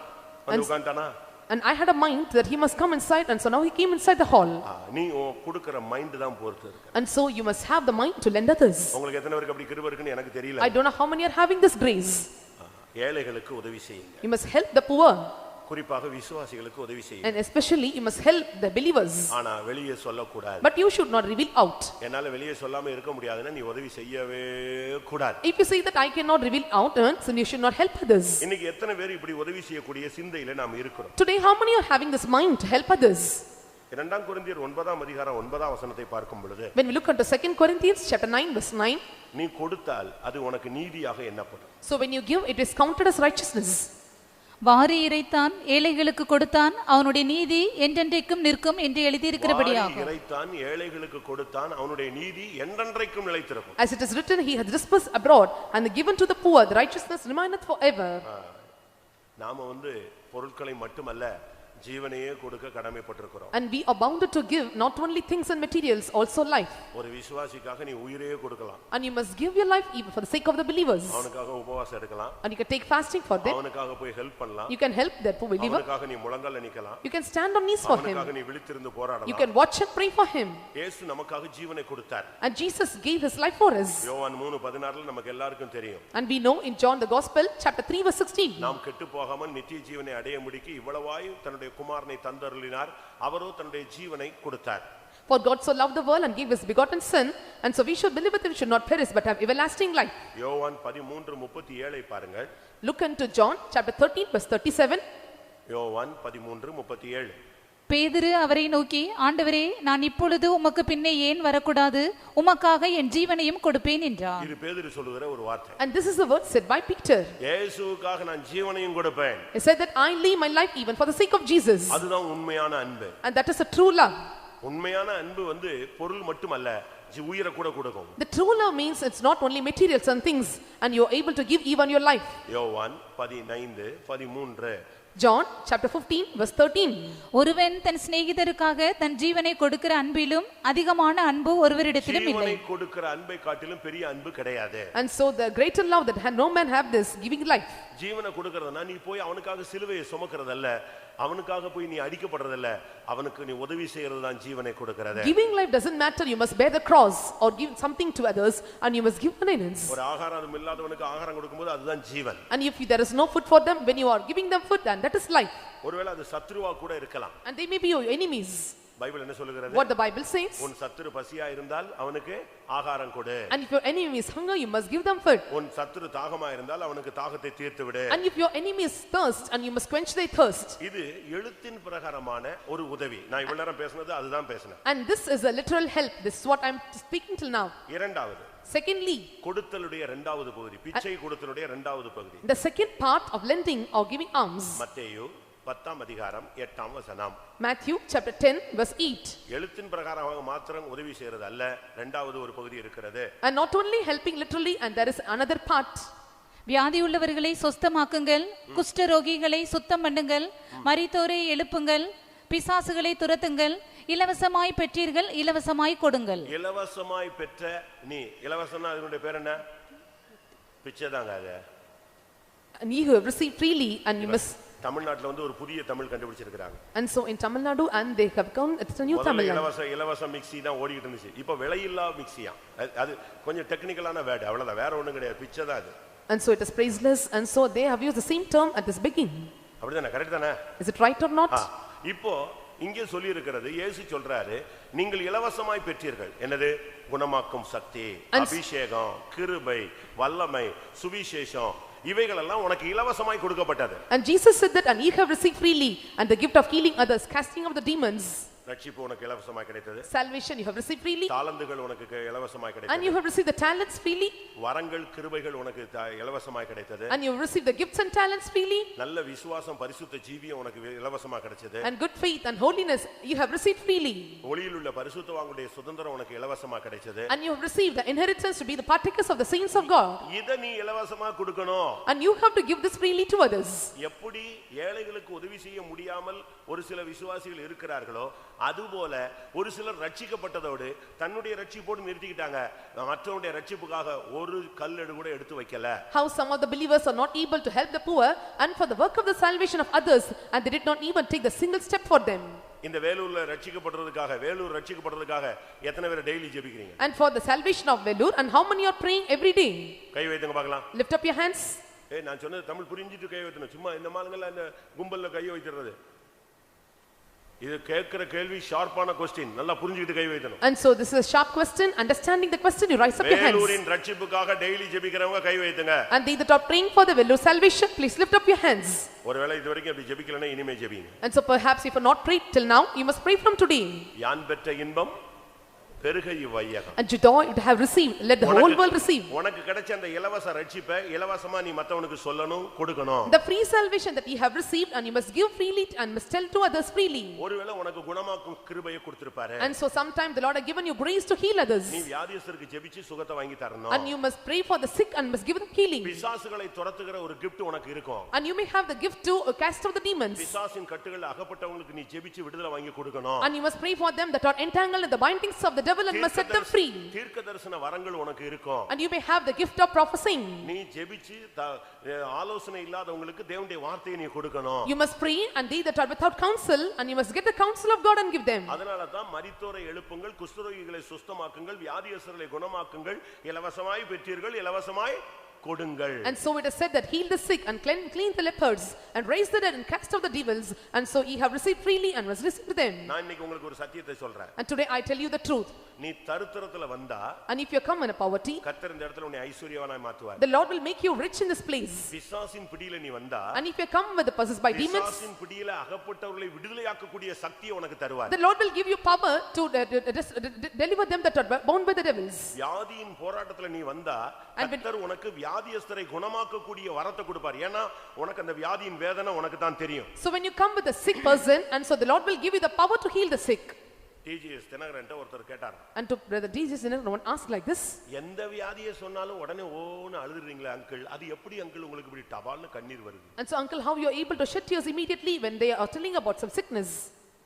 வந்து உட்கார்ந்தானா? And I had a mind that he must come inside, and so now he came inside the hall. நீ கொடுக்கிற மைண்ட் தான் பொறுத்து இருக்கு. And so you must have the mind to lend others. உங்களுக்கு எத்தனை பேருக்கு அப்படி கிருபை இருக்குன்னு எனக்கு தெரியல. I don't know how many are having this grace. ஏழைகளுக்கு உதவி செய்யுங்க. You must help the poor. குறிப்பாக விசுவாசிகளுக்கு உதவி செய்யுங்க. And especially you must help the believers. ஆனா வெளியே சொல்ல கூடாது. But you should not reveal out. என்னால வெளியே சொல்லாம இருக்க முடியாதுன்னா நீ உதவி செய்யவே கூடாது. If you say that I cannot reveal out, then you should not help others. இன்னைக்கு எத்தனை பேர் இப்படி உதவி செய்யக்கூடிய சிந்தையில நாம் இருக்கிறோம்? Today how many are having this mind to help others? 2 கொரிந்தியர் 9ஆம் அதிகாரம் 9ஆம் வசனத்தை பார்க்கும் பொழுது, When we look into 2 Corinthians chapter 9 verse 9, நீ கொடுத்தால் அது உனக்கு நீதியாக எண்ணப்படும். so when you give, it is counted as righteousness. வாரி இறைத்தான் ஏழைகளுக்கு கொடுத்தான் அவனுடைய நீதி என்றென்றைக்கும் நிற்கும் என்று எழுதியிருக்கிறபடியாகும். வாரி இறைத்தான் ஏழைகளுக்கு கொடுத்தான் அவனுடைய நீதி என்றென்றைக்கும் நிலைத்திருக்கும். As it is written, he has dispersed abroad and given to the poor, the righteousness remaineth forever. நாம பொருட்களை மட்டுமல்ல ஜீவனையே கொடுக்க கடமைப்பட்டிருக்கிறோம். And we are bounded to give not only things and materials, also life. ஒரு விசுவாசிக்காக நீ உயிரையே கொடுக்கலாம். And you must give your life even for the sake of the believers. அவனுக்காக உபவாசம் எடுக்கலாம். And you can take fasting for them. அவனுக்காக போய் help பண்ணலாம். You can help that poor believer. அவனுக்காக நீ முழங்கால்ல நிக்கலாம். You can stand on knees for him. அவனுக்காக நீ விழித்திருந்து போராடலாம். You can watch and pray for him. இயேசு நமக்காக ஜீவனை கொடுத்தார். And Jesus gave his life for us. யோவான் 3:16ல நமக்கு எல்லாருக்கும் தெரியும். And we know in John the Gospel chapter 3 verse 16. நாம் கெட்டு போகாமல் நித்திய ஜீவனை அடையும்படிக்கு இவ்வளவாய் தன்னுடைய குமாரனை தந்தருளினார். அவரோ தன்னுடைய ஜீவனை கொடுத்தார். For God so loved the world and gave his begotten son, and so we should believe that we should not perish but have everlasting life. யோவான் 13:37 பாருங்கள். Look into John chapter 13 verse 37. யோவான் 13:37. பேதுரு அவரை நோக்கி, ஆண்டவரே, நான் இப்பொழுது உமக்கு பின்னே ஏன் வரக்கூடாது? உமக்காக என் ஜீவனையும் கொடுப்பேன் என்றார். இது பேதுரு சொல்லுகிற ஒரு வார்த்தை. And this is the word said by Peter. இயேசுவுக்காக நான் ஜீவனையும் கொடுப்பேன். He said that I lay my life even for the sake of Jesus. அதுதான் உண்மையான அன்பு. And that is a true love. உண்மையான அன்பு பொருள் மட்டுமல்ல, உயிரை கூட கொடுக்கும். The true love means it's not only materials and things, and you are able to give even your life. யோவான் 15:13. John chapter 15 verse 13. ஒருவன் தன் சிநேகிதருக்காக தன் ஜீவனை கொடுக்கிற அன்பிலும் அதிகமான அன்பு ஒருவரிடத்திலும் இல்லை. ஜீவனை கொடுக்கிற அன்பை காட்டிலும் பெரிய அன்பு கிடையாது. And so the greater love that no man have this, giving life. ஜீவனை கொடுக்கிறதுனா நீ போய் அவனுக்காக சிலுவையை சுமக்கிறதல்ல, அவனுக்காக போய் நீ அடிக்கப்படுறதல்ல, அவனுக்கு நீ உதவி செய்யறது தான் ஜீவனை கொடுக்கிறது. Giving life doesn't matter, you must bear the cross or give something to others, and you must give maintenance. ஒரு ஆகாரம் இல்லாதவனுக்கு ஆகாரம் கொடுக்கும்போது அதுதான் ஜீவன். And if there is no food for them, when you are giving them food, then that is life. ஒருவேளை அது சத்ருவா கூட இருக்கலாம். And they may be your enemies. Bible என்ன சொல்லுகிறது? What the Bible says. உன் சத்துரு பசியா இருந்தால் அவனுக்கு ஆகாரம் கொடு. And if your enemy is hunger, you must give them food. உன் சத்துரு தாகமா இருந்தால் அவனுக்கு தாகத்தை தீர்த்து விடு. And if your enemy is thirst, and you must quench their thirst. இது எழுத்தின் பிரகாரமான ஒரு உதவி. நான் இவ்வளவு நேரம் பேசினது அதுதான் பேசினேன். And this is a literal help. This is what I am speaking till now. இரண்டாவது, Secondly, கொடுத்தலுடைய இரண்டாவது பகுதி, பிச்சை கொடுத்தலுடைய இரண்டாவது பகுதி. the second part of lending or giving alms. மத்தேயு 10 அதிகாரம் 8 வசனம். Matthew chapter 10 verse 8. எழுத்தின் பிரகாரமாக மாத்திரம் உதவி செய்யறது அல்ல, இரண்டாவது ஒரு பகுதி இருக்கிறது. And not only helping literally, and there is another part. வியாதியுள்ளவர்களை சொஸ்தமாக்குங்கள், குஷ்டரோகிகளை சுத்தம் பண்ணுங்கள், மரித்தோரை எழுப்புங்கள், பிசாசுகளை துரத்துங்கள், இலவசமாய் பெற்றீர்கள் இலவசமாய் கொடுங்கள். இலவசமாய் பெற்ற நீ, இலவசம்னா அதனுடைய பேர் என்ன? பிச்சை தாங்க அது. And you have received freely, and you must. தமிழ்நாட்டுல வந்து ஒரு புதிய தமிழ் கண்டுபிடிச்சிருக்காங்க. And so in Tamil Nadu, and they have come, it's a new Tamil Nadu. இலவச மிக்ஸி தான் ஓடிட்டு இருந்துச்சு. இப்போ விலையில்லா மிக்ஸியா. அது கொஞ்சம் டெக்னிக்கலான வேர்ட், அவ்வளவுதான், வேற ஒண்ணும் கிடையாது. பிச்சை தான் அது. And so it is priceless, and so they have used the same term at this beginning. அப்படிதானே? கரெக்ட் தானே? Is it right or not? இப்போ இங்கே சொல்லி இருக்கிறது, இயேசு சொல்றாரு, நீங்கள் இலவசமாய் பெற்றீர்கள். என்னது? குணமாக்கும் சக்தி, அபிஷேகம், கிருபை, வல்லமை, சுவிசேஷம், இவைகளெல்லாம் உனக்கு இலவசமாய் கொடுக்கப்பட்டது. And Jesus said that, and ye have received freely, and the gift of healing others, casting out the demons. ரட்சிப்பு உனக்கு இலவசமாய் கிடைத்தது. Salvation you have received freely. தாளந்துகள் உனக்கு இலவசமாய் கிடைத்தது. And you have received the talents freely. வரங்கள், கிருபைகள் உனக்கு இலவசமாய் கிடைத்தது. And you have received the gifts and talents freely. நல்ல விசுவாசம், பரிசுத்த ஜீவியம் உனக்கு இலவசமாய் கிடைச்சது. And good faith and holiness you have received freely. ஒளியில் உள்ள பரிசுத்தவான்களுடைய சுதந்திரம் உனக்கு இலவசமாய் கிடைச்சது. And you have received the inheritance to be the partakers of the saints of God. இத நீ இலவசமா கொடுக்கணும். And you have to give this freely to others. எப்படி ஏழைகளுக்கு உதவி செய்ய முடியாமல் ஒரு சில விசுவாசிகள் இருக்கிறார்களோ, அதுபோல ஒரு சிலர் ரட்சிக்கப்பட்டதோடு தன்னுடைய ரட்சிப்போடு நிறுத்திக்கிட்டாங்க. மற்றவருடைய ரட்சிப்புக்காக ஒரு கல்லெடு கூட எடுத்து வைக்கல. How some of the believers are not able to help the poor, and for the work of the salvation of others, and they did not even take the single step for them. இந்த வேலூர்ல ரட்சிக்கப்படுறதுக்காக, வேலூர் ரட்சிக்கப்படுறதுக்காக எத்தனை பேர் daily ஜெபிக்கிறீங்க? And for the salvation of Vellore, and how many are praying every day? கை வைத்துங்க பார்க்கலாம். Lift up your hands. நான் சொன்னது தமிழ் புரிஞ்சிட்டு கை வைத்தணும். சும்மா இந்த மாலுங்கள இந்த கும்பல்ல கை வைக்கிறது. இது கேக்குற கேள்வி ஷார்ப்பான क्वेश्चन. நல்லா புரிஞ்சிட்டு கை வைத்தணும். And so this is a sharp question. Understanding the question, you rise up your hands. வேலூரின் ரட்சிப்புக்காக டெய்லி ஜெபிக்கிறவங்க கை வைத்துங்க. And they that are praying for the Vellore salvation, please lift up your hands. ஒருவேளை இதுவரைக்கும் அப்படி ஜெபிக்கலனா இனிமே ஜெபிங்க. And so perhaps if you are not prayed till now, you must pray from today. யான் பெற்ற இன்பம் பெருக இவ்வையகம். And joy you have received, let the whole world receive. உனக்கு கிடைச்ச அந்த இலவச ரட்சிப்பை இலவசமா நீ மத்தவனுக்கு சொல்லணும், கொடுக்கணும். The free salvation that you have received, and you must give freely and must tell to others freely. ஒருவேளை உனக்கு குணமாக்கும் கிருபையை கொடுத்திருப்பாரு. And so sometime the Lord has given you grace to heal others. நீ வியாதியஸ்தருக்கு ஜெபிச்சு சுகத்தை வாங்கி தரணும். And you must pray for the sick and must give them healing. பிசாசுகளை துரத்துகிற ஒரு gift உனக்கு இருக்கும். And you may have the gift to cast out the demons. பிசாசின் கட்டுகள் அகப்பட்டவங்களுக்கு நீ ஜெபிச்சு விடுதலை வாங்கி கொடுக்கணும். And you must pray for them that are entangled in the bindings of the devil, and must set them free. தீர்க்கதரிசன வரங்கள் உனக்கு இருக்கும். And you may have the gift of prophesying. நீ ஜெபிச்சு ஆலோசனை இல்லாதவங்களுக்கு தேவனுடைய வார்த்தையை நீ கொடுக்கணும். You must pray, and they that are without counsel, and you must get the counsel of God and give them. அதனால தான் மரித்தோரை எழுப்புங்கள், குஷ்டரோகிகளை சுத்தமாக்குங்கள், வியாதியஸ்தரை குணமாக்குங்கள், இலவசமாய் பெற்றீர்கள், இலவசமாய் கொடுங்கள். And so it is said that heal the sick and clean the lepers and raise the dead and cast out the devils, and so ye have received freely and must receive them. நான் இன்னைக்கு உங்களுக்கு ஒரு சத்தியத்தை சொல்றேன். And today I tell you the truth. நீ தரித்திரத்துல வந்தா, And if you come in a poverty, கர்த்தர் இந்த இடத்துல உன்னை ஐஸ்வரியவானாய் மாத்துவார். the Lord will make you rich in this place. பிசாசின் பிடியில நீ வந்தா, And if you come with the possessed by demons, பிசாசின் பிடியில அகப்பட்டவர்களை விடுதலையாக்கக்கூடிய சக்தியை உனக்கு தருவார். the Lord will give you power to deliver them that are bound by the devils. வியாதியின் போராட்டத்துல நீ வந்தா, கர்த்தர் உனக்கு வியாதியஸ்தரை குணமாக்கக்கூடிய வரத்தை கொடுப்பார். ஏன்னா உனக்கு அந்த வியாதியின் வேதனை உனக்கு தான் தெரியும். So when you come with a sick person, and so the Lord will give you the power to heal the sick. D G S தினகரன்ட்ட ஒருத்தர் கேட்டார். And to brother Jesus, no one asked like this. எந்த வியாதியை சொன்னாலும் உடனே ஓன்னு அழுதுறீங்களே uncle, அது எப்படி அங்கிள் உங்களுக்கு இப்படி டபால்னு கண்ணீர் வருது? And so uncle, how you are able to shed tears immediately when they are telling about some sickness?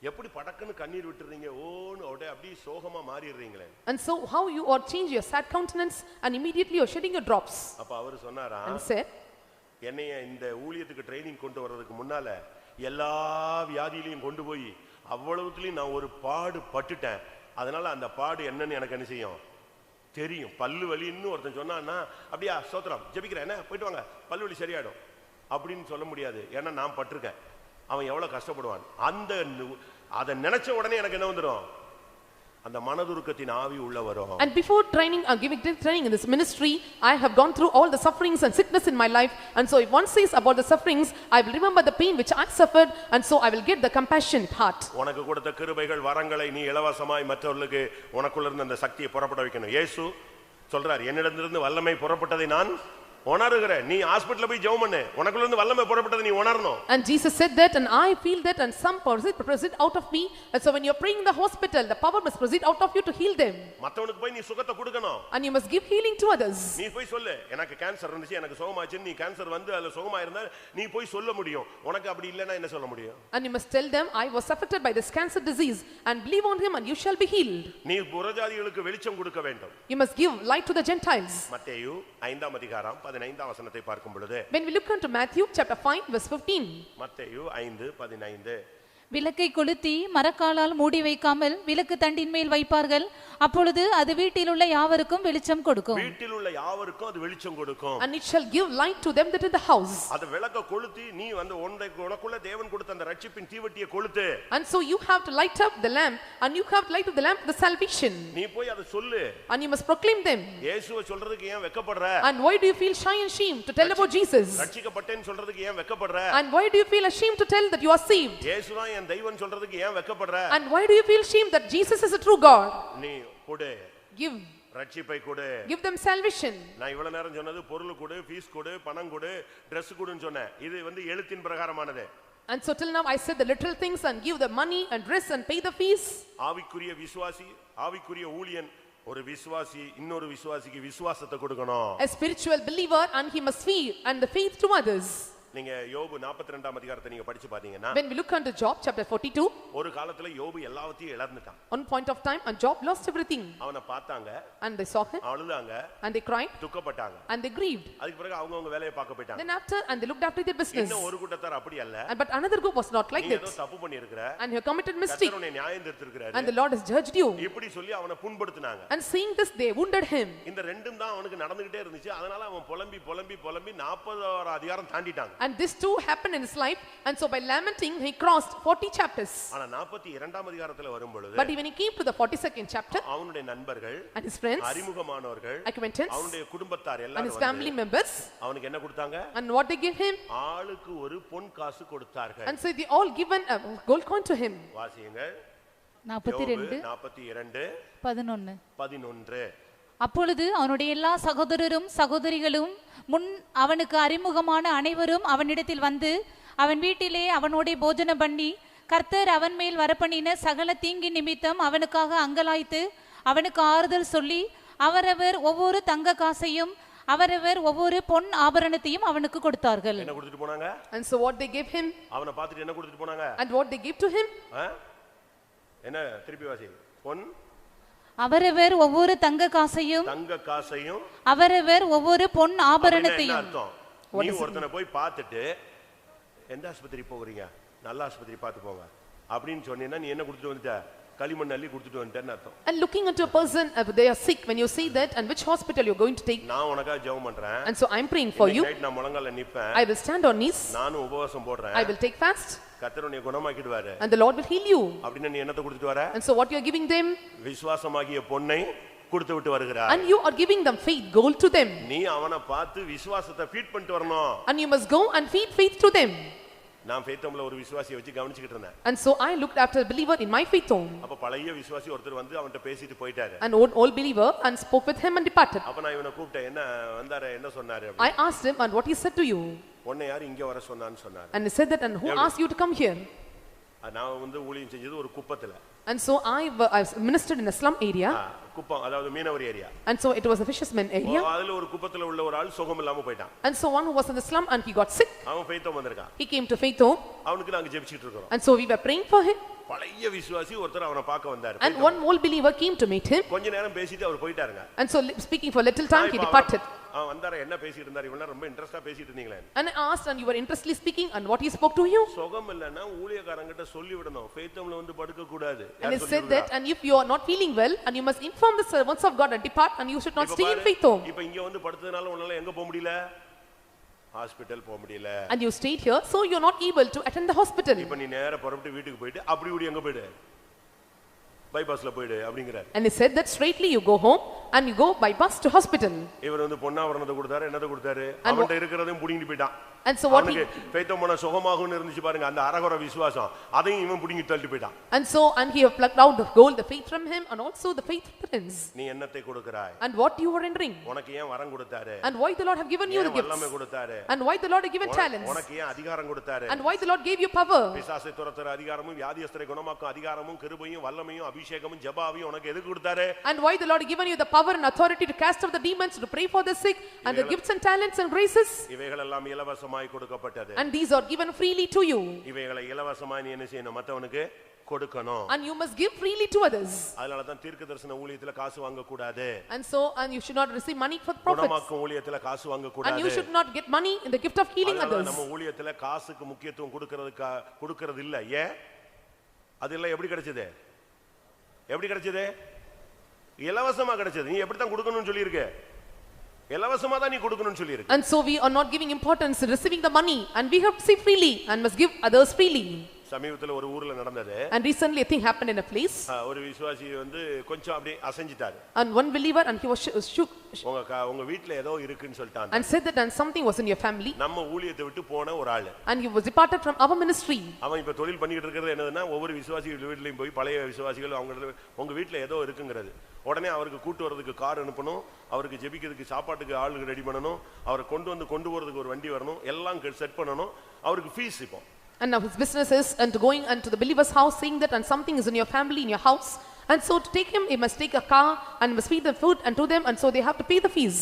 எப்படி படக்குன்னு கண்ணீர் விட்டுறீங்க, ஓன்னு அப்படியே சோகமா மாறிடுறீங்களே? And so how you are change your sad countenance, and immediately you are shedding your drops? அப்ப அவர் சொன்னாரா, And said, என்னைய இந்த ஊழியத்துக்கு ட்ரைனிங் கொண்டு வர்றதுக்கு முன்னால எல்லா வியாதியிலையும் கொண்டு போய் அவ்வளவுத்துலயும் நான் ஒரு பாடு பட்டுட்டேன். அதனால அந்த பாடு என்னன்னு எனக்கு என்ன செய்யும் தெரியும். பல்லு வலின்னு ஒருத்தன் சொன்னான்னா, அப்படியா சோத்திரம் ஜெபிக்கிறேன், என்ன போயிட்டு வாங்க பல்லு வலி சரியாயிடும் அப்படின்னு சொல்ல முடியாது. ஏன்னா நான் பட்டிருக்கேன். அவன் எவ்வளவு கஷ்டப்படுவான். அத நினைச்ச உடனே எனக்கு என்ன வந்துரும்? அந்த மனதுருக்கத்தின் ஆவி உள்ள வரும். And before training or giving training in this ministry, I have gone through all the sufferings and sickness in my life, and so if one says about the sufferings, I will remember the pain which I suffered, and so I will get the compassionate heart. உனக்கு கொடுத்த கிருபைகள் வரங்களை நீ இலவசமாய் மற்றவர்களுக்கு உனக்குள்ள இருந்த அந்த சக்தியை புறப்பட வைக்கணும். இயேசு சொல்றார், என்னிடமிருந்து வல்லமை புறப்பட்டதை நான் உணர்கிறேன். நீ ஹாஸ்பிடல்ல போய் ஜெபம் பண்ணு, உனக்குள்ள இருந்து வல்லமை புறப்பட்டதை நீ உணரணும். And Jesus said that, and I feel that, and some proceed out of me, and so when you are praying in the hospital, the power must proceed out of you to heal them. மத்தவனுக்கு போய் நீ சுகத்தை கொடுக்கணும். And you must give healing to others. நீ போய் சொல்லு, எனக்கு cancer இருந்துச்சு, எனக்கு சுகமாச்சு, நீ கேன்சர் வந்து அதுல சுகமா இருந்தா நீ போய் சொல்ல முடியும். உனக்கு அப்படி இல்லனா என்ன சொல்ல முடியும்? And you must tell them, I was affected by this cancer disease, and believe on him and you shall be healed. நீ புறஜாதிகளுக்கு வெளிச்சம் கொடுக்க வேண்டும். You must give light to the Gentiles. மத்தேயு 5ஆம் அதிகாரம் 15ஆம் வசனத்தை பார்க்கும் பொழுது, when we look into Matthew chapter 5 verse 15, மத்தேயு 5:15, விளக்கை கொளுத்தி மரக்காலால் மூடி வைக்காமல் விளக்கு தண்டின் மேல் வைப்பார்கள், அப்பொழுது அது வீட்டில் உள்ள யாவருக்கும் வெளிச்சம் கொடுக்கும். வீட்டில் உள்ள யாவருக்கும் அது வெளிச்சம் கொடுக்கும். and it shall give light to them that in the house. அது விளக்க கொளுத்தி நீ வந்து உனக்குள்ள தேவன் கொடுத்த அந்த ரட்சிப்பின் தீவட்டியை கொளுத்து. And so you have to light up the lamp, and you have to light up the lamp the salvation. நீ போய் அதை சொல்லு. And you must proclaim them. இயேசுவை சொல்றதுக்கு ஏன் வெட்கப்படுற? And why do you feel shy and shame to tell about Jesus? ரட்சிக்கப்பட்டேன்னு சொல்றதுக்கு ஏன் வெட்கப்படுற? And why do you feel ashamed to tell that you are saved? இயேசுதான் என் தெய்வம் சொல்றதுக்கு ஏன் வெட்கப்படுற? And why do you feel shame that Jesus is a true God? நீ கொடு. Give. ரட்சிப்பை கொடு. Give them salvation. நான் இவ்வளவு நேரம் சொன்னது பொருள் கொடு, ஃபீஸ் கொடு, பணம் கொடு, Dress கொடுன்னு சொன்னேன். இது வந்து எழுத்தின் பிரகாரமானது. And so till now I said the literal things, and give the money and dress and pay the fees. ஆவிக்குரிய விசுவாசி, ஆவிக்குரிய ஊழியன் ஒரு விசுவாசி இன்னொரு விசுவாசிக்கு விசுவாசத்தை கொடுக்கணும். A spiritual believer, and he must feed and the faith to others. நீங்க யோபு 42ஆம் அதிகாரத்தை நீங்க படிச்சு பாத்தீங்கன்னா, when we look into Job chapter 42, ஒரு காலத்துல யோபு எல்லாவற்றையும் இழந்துட்டான். on point of time, and Job lost everything. அவனை பார்த்தாங்க, and they saw him, அழுதாங்க, and they cried, துக்கப்பட்டாங்க, and they grieved. அதுக்கு பிறகு அவங்க வேலையை பார்க்க போயிட்டாங்க. then after, and they looked after their business. இன்னும் ஒரு கூட்டத்தார் அப்படி அல்ல. but another group was not like நீ that. ஏதோ தப்பு பண்ணியிருக்கற, and you have committed mistake, கர்த்தர் உன்னை நியாயம் தீர்த்திருக்கிறார், and the Lord has judged you. இப்படி சொல்லி அவனை புண்படுத்தினாங்க. and seeing this, they wounded him. இந்த ரெண்டும் தான் அவனுக்கு நடந்துட்டே இருந்துச்சு. அதனால அவன் புலம்பி 40 அதிகாரம் தாண்டிட்டாங்க. and this too happened in his life, and so by lamenting he crossed 40 chapters. ஆனா 42ஆம் அதிகாரத்துல வரும் பொழுது, but when he came to the 42nd chapter, அவனுடைய நண்பர்கள், and his friends, அறிமுகமானவர்கள், acquaintance, அவனுடைய குடும்பத்தார் and எல்லாரும் his family members, அவனுக்கு என்ன கொடுத்தாங்க? and what they gave him? ஆளுக்கு ஒரு பொன் காசு கொடுத்தார்கள். and so they all given a gold coin to him. வாசியுங்கள். 42 11. அப்பொழுது அவனுடைய எல்லா சகோதரரும் சகோதரிகளும் முன் அவனுக்கு அறிமுகமான அனைவரும் அவனிடத்தில் வந்து அவன் வீட்டிலே அவனோட போஜனம் பண்ணி, கர்த்தர் அவன் மேல் வரப்பண்ணின சகல தீங்கி நிமித்தம் அவனுக்காக அங்கலாய்த்து அவனுக்கு ஆறுதல் சொல்லி, அவரவர் ஒவ்வொரு தங்க காசையும் அவரவர் ஒவ்வொரு பொன் ஆபரணத்தையும் அவனுக்கு கொடுத்தார்கள். என்ன கொடுத்துட்டு போனாங்க? and so what they gave him? அவனை பார்த்துட்டு என்ன கொடுத்துட்டு போனாங்க? and what they gave to him? என்ன திருப்பி வாசி. பொன், அவரவர் ஒவ்வொரு தங்க காசையும் அவரவர் ஒவ்வொரு பொன் ஆபரணத்தையும். நீ ஒருத்தனை போய் பார்த்துட்டு எந்த ஆஸ்பத்திரி போகிறீங்க, நல்ல ஆஸ்பத்திரி பார்த்து போங்க அப்படின்னு சொன்னீங்கன்னா நீ என்ன கொடுத்துட்டு வந்துட்ட? களிமண் அள்ளி கொடுத்துட்டு வந்துட்டேன்னு அர்த்தம். and looking into a person, if they are sick, when you say that, and which hospital you are going to take, நான் உனக்காக ஜெபம் பண்றேன், and so I am praying for you, நான் முழங்கால நிப்பேன், I will stand on knees, நானும் உபவாசம் போடுறேன், I will take fast, கர்த்தர் உன்னை குணமாக்கிடுவாரு, and the Lord will heal you. அப்படினா நீ என்னத்தை கொடுத்துட்டு வர? and so what you are giving them? விசுவாசமாகிய பொன்னை கொடுத்து விட்டு வருகிறாய். and you are giving them faith gold to them. நீ அவனை பார்த்து விசுவாசத்தை ஃபீட் பண்ணிட்டு வரணும். and you must go and feed faith to them. நான் faith homeல ஒரு விசுவாசியை வச்சு கவனிச்சிட்டு இருந்தேன். and so I looked after a believer in my faith home. அப்ப பழைய விசுவாசி ஒருத்தர் வந்து அவன்ட்ட பேசிட்டு போயிட்டாரு. an old believer, and spoke with him and departed. அப்ப நான் இவனை கூப்பிட்டேன், என்ன வந்தாரு, என்ன சொன்னாரு? I asked him, and what he said to you? உன்னை யார் இங்க வர சொன்னான்னு சொன்னாரு. and he said that, and who asked you to come here? நான் வந்து ஊழியம் செஞ்சது ஒரு குப்பத்துல. and so I ministered in a slum area. குப்பம், அதாவது மீனவர் area. and so it was a fisherman area. அதுல ஒரு குப்பத்துல உள்ள ஒரு ஆள் சுகம் இல்லாம போய்ட்டான். and so one who was in the slum, and he got sick. அவன் faith home வந்திருக்கான். he came to faith home. அவனுக்கு நாங்க ஜெபிச்சிட்டு இருக்கோம். and so we were praying for him. பழைய விசுவாசி ஒருத்தர் அவனை பார்க்க வந்தாரு. and one old believer came to meet him. கொஞ்ச நேரம் பேசிட்டு அவர் போயிட்டாருங்க. and so speaking for little time, he departed. அவன் வந்தாரு, என்ன பேசிட்டு இருந்தாரு? இவனா ரொம்ப இன்ட்ரஸ்டா பேசிட்டு இருந்தீங்களே. and I asked, and you were interestedly speaking, and what he spoke to you? சுகம் இல்லனா ஊழியக்காரங்கிட்ட சொல்லி விடணும், faith homeல வந்து படுக்க கூடாது. and he said that, and if you are not feeling well, and you must inform the servants of God and depart, and you should not stay in faith home. இப்போ இங்க வந்து படுத்ததனால உன்னால எங்க போக முடியல? ஹாஸ்பிடல் போக முடியல. And you stayed here, so you're not able to attend the hospital. இப்ப நீ நேரா புறப்பட்டு வீட்டுக்கு போயிடு, அப்படி இப்படி எங்க போயிடு, பைபாஸ்ல போயிடு அப்படிங்கறார். And he said that straightly you go home and you go by bus to hospital. இவர் வந்து பொன்னாவரணத்தை கொடுத்தாரு, என்னத கொடுத்தாரு, அவன்கிட்ட இருக்கிறதையும் புடிங்கிட்டு போய்ட்டான். And so what he பேத்தோமன சுகமாகும்னு இருந்துச்சு பாருங்க, அந்த அரகர விசுவாசம் அதையும் இவன் புடிங்கி தள்ளிட்டு போய்ட்டான். And he have plucked out the gold, the faith from him, and also the faith prince. நீ என்னத்தை கொடுக்கறாய்? And what you are rendering? உனக்கு ஏன் வரம் கொடுத்தாரு? And why the Lord have given you the gifts? வல்லமை கொடுத்தாரு? And why the Lord have given talents? உனக்கு ஏன் அதிகாரம் கொடுத்தாரு? And why the Lord gave you power? பிசாசை துரத்துற அதிகாரமும் வியாதியஸ்தரை குணமாக்கும் அதிகாரமும் கிருபையும் வல்லமையும் அபிஷேகமும் ஜெபாவையும் உனக்கு எதுக்கு கொடுத்தாரு? And why the Lord have given you the power and authority to cast out the demons, to pray for the sick, and the gifts and talents and graces? இவைகள் எல்லாம் இலவசமாய் கொடுக்கப்பட்டது. And these are given freely to you. இவைகளை இலவசமாய் நீ என்ன செய்யணும்? மத்தவனுக்கு கொடுக்கணும். And you must give freely to others. அதனால தான் தீர்க்கதரிசன ஊழியத்துல காசு வாங்க கூடாது. And you should not receive money for prophets. குணமாக்கும் ஊழியத்துல காசு வாங்க கூடாது. And you should not get money in the gift of healing others. நம்ம ஊழியத்துல காசுக்கு முக்கியத்துவம் கொடுக்கிறது இல்ல. ஏன்? அதெல்லாம் எப்படி கிடைச்சது? எப்படி கிடைச்சது? இலவசமா கிடைச்சது. நீ எப்படி தான் கொடுக்கணும்னு சொல்லி இருக்க? இலவசமா தான் நீ கொடுக்கணும்னு சொல்லி இருக்கு. And so we are not giving importance to receiving the money, and we have to receive freely and must give others freely. சமீபத்துல ஒரு ஊர்ல நடந்தது. And recently a thing happened in a place. ஒரு விசுவாசி வந்து கொஞ்சம் அப்படியே அசஞ்சிட்டாரு. And one believer, and he was shook. உங்க வீட்ல ஏதோ இருக்குன்னு சொல்லிட்டாங்க. And said that and something was in your family. நம்ம ஊழியத்தை விட்டு போன ஒரு ஆளு. And he was departed from our ministry. அவன் இப்ப தொழில் பண்ணிட்டு இருக்கிறது என்னதுன்னா, ஒவ்வொரு விசுவாசிகள் வீட்லயும் போய் பழைய விசுவாசிகள் அவங்க உங்க வீட்ல ஏதோ இருக்குங்கிறது. உடனே அவருக்கு கூட்டு வரதுக்கு கார் அனுப்பணும், அவருக்கு ஜெபிக்கிறதுக்கு சாப்பாட்டுக்கு ஆளுங்க ரெடி பண்ணணும், அவரை கொண்டு வரதுக்கு ஒரு வண்டி வரணும், எல்லாம் செட் பண்ணணும். அவருக்கு ஃபீஸ் இப்போ. And now his business is and going unto the believer's house, saying that and something is in your family, in your house, and so to take him he must take a car and must feed the food and to them, and so they have to pay the fees.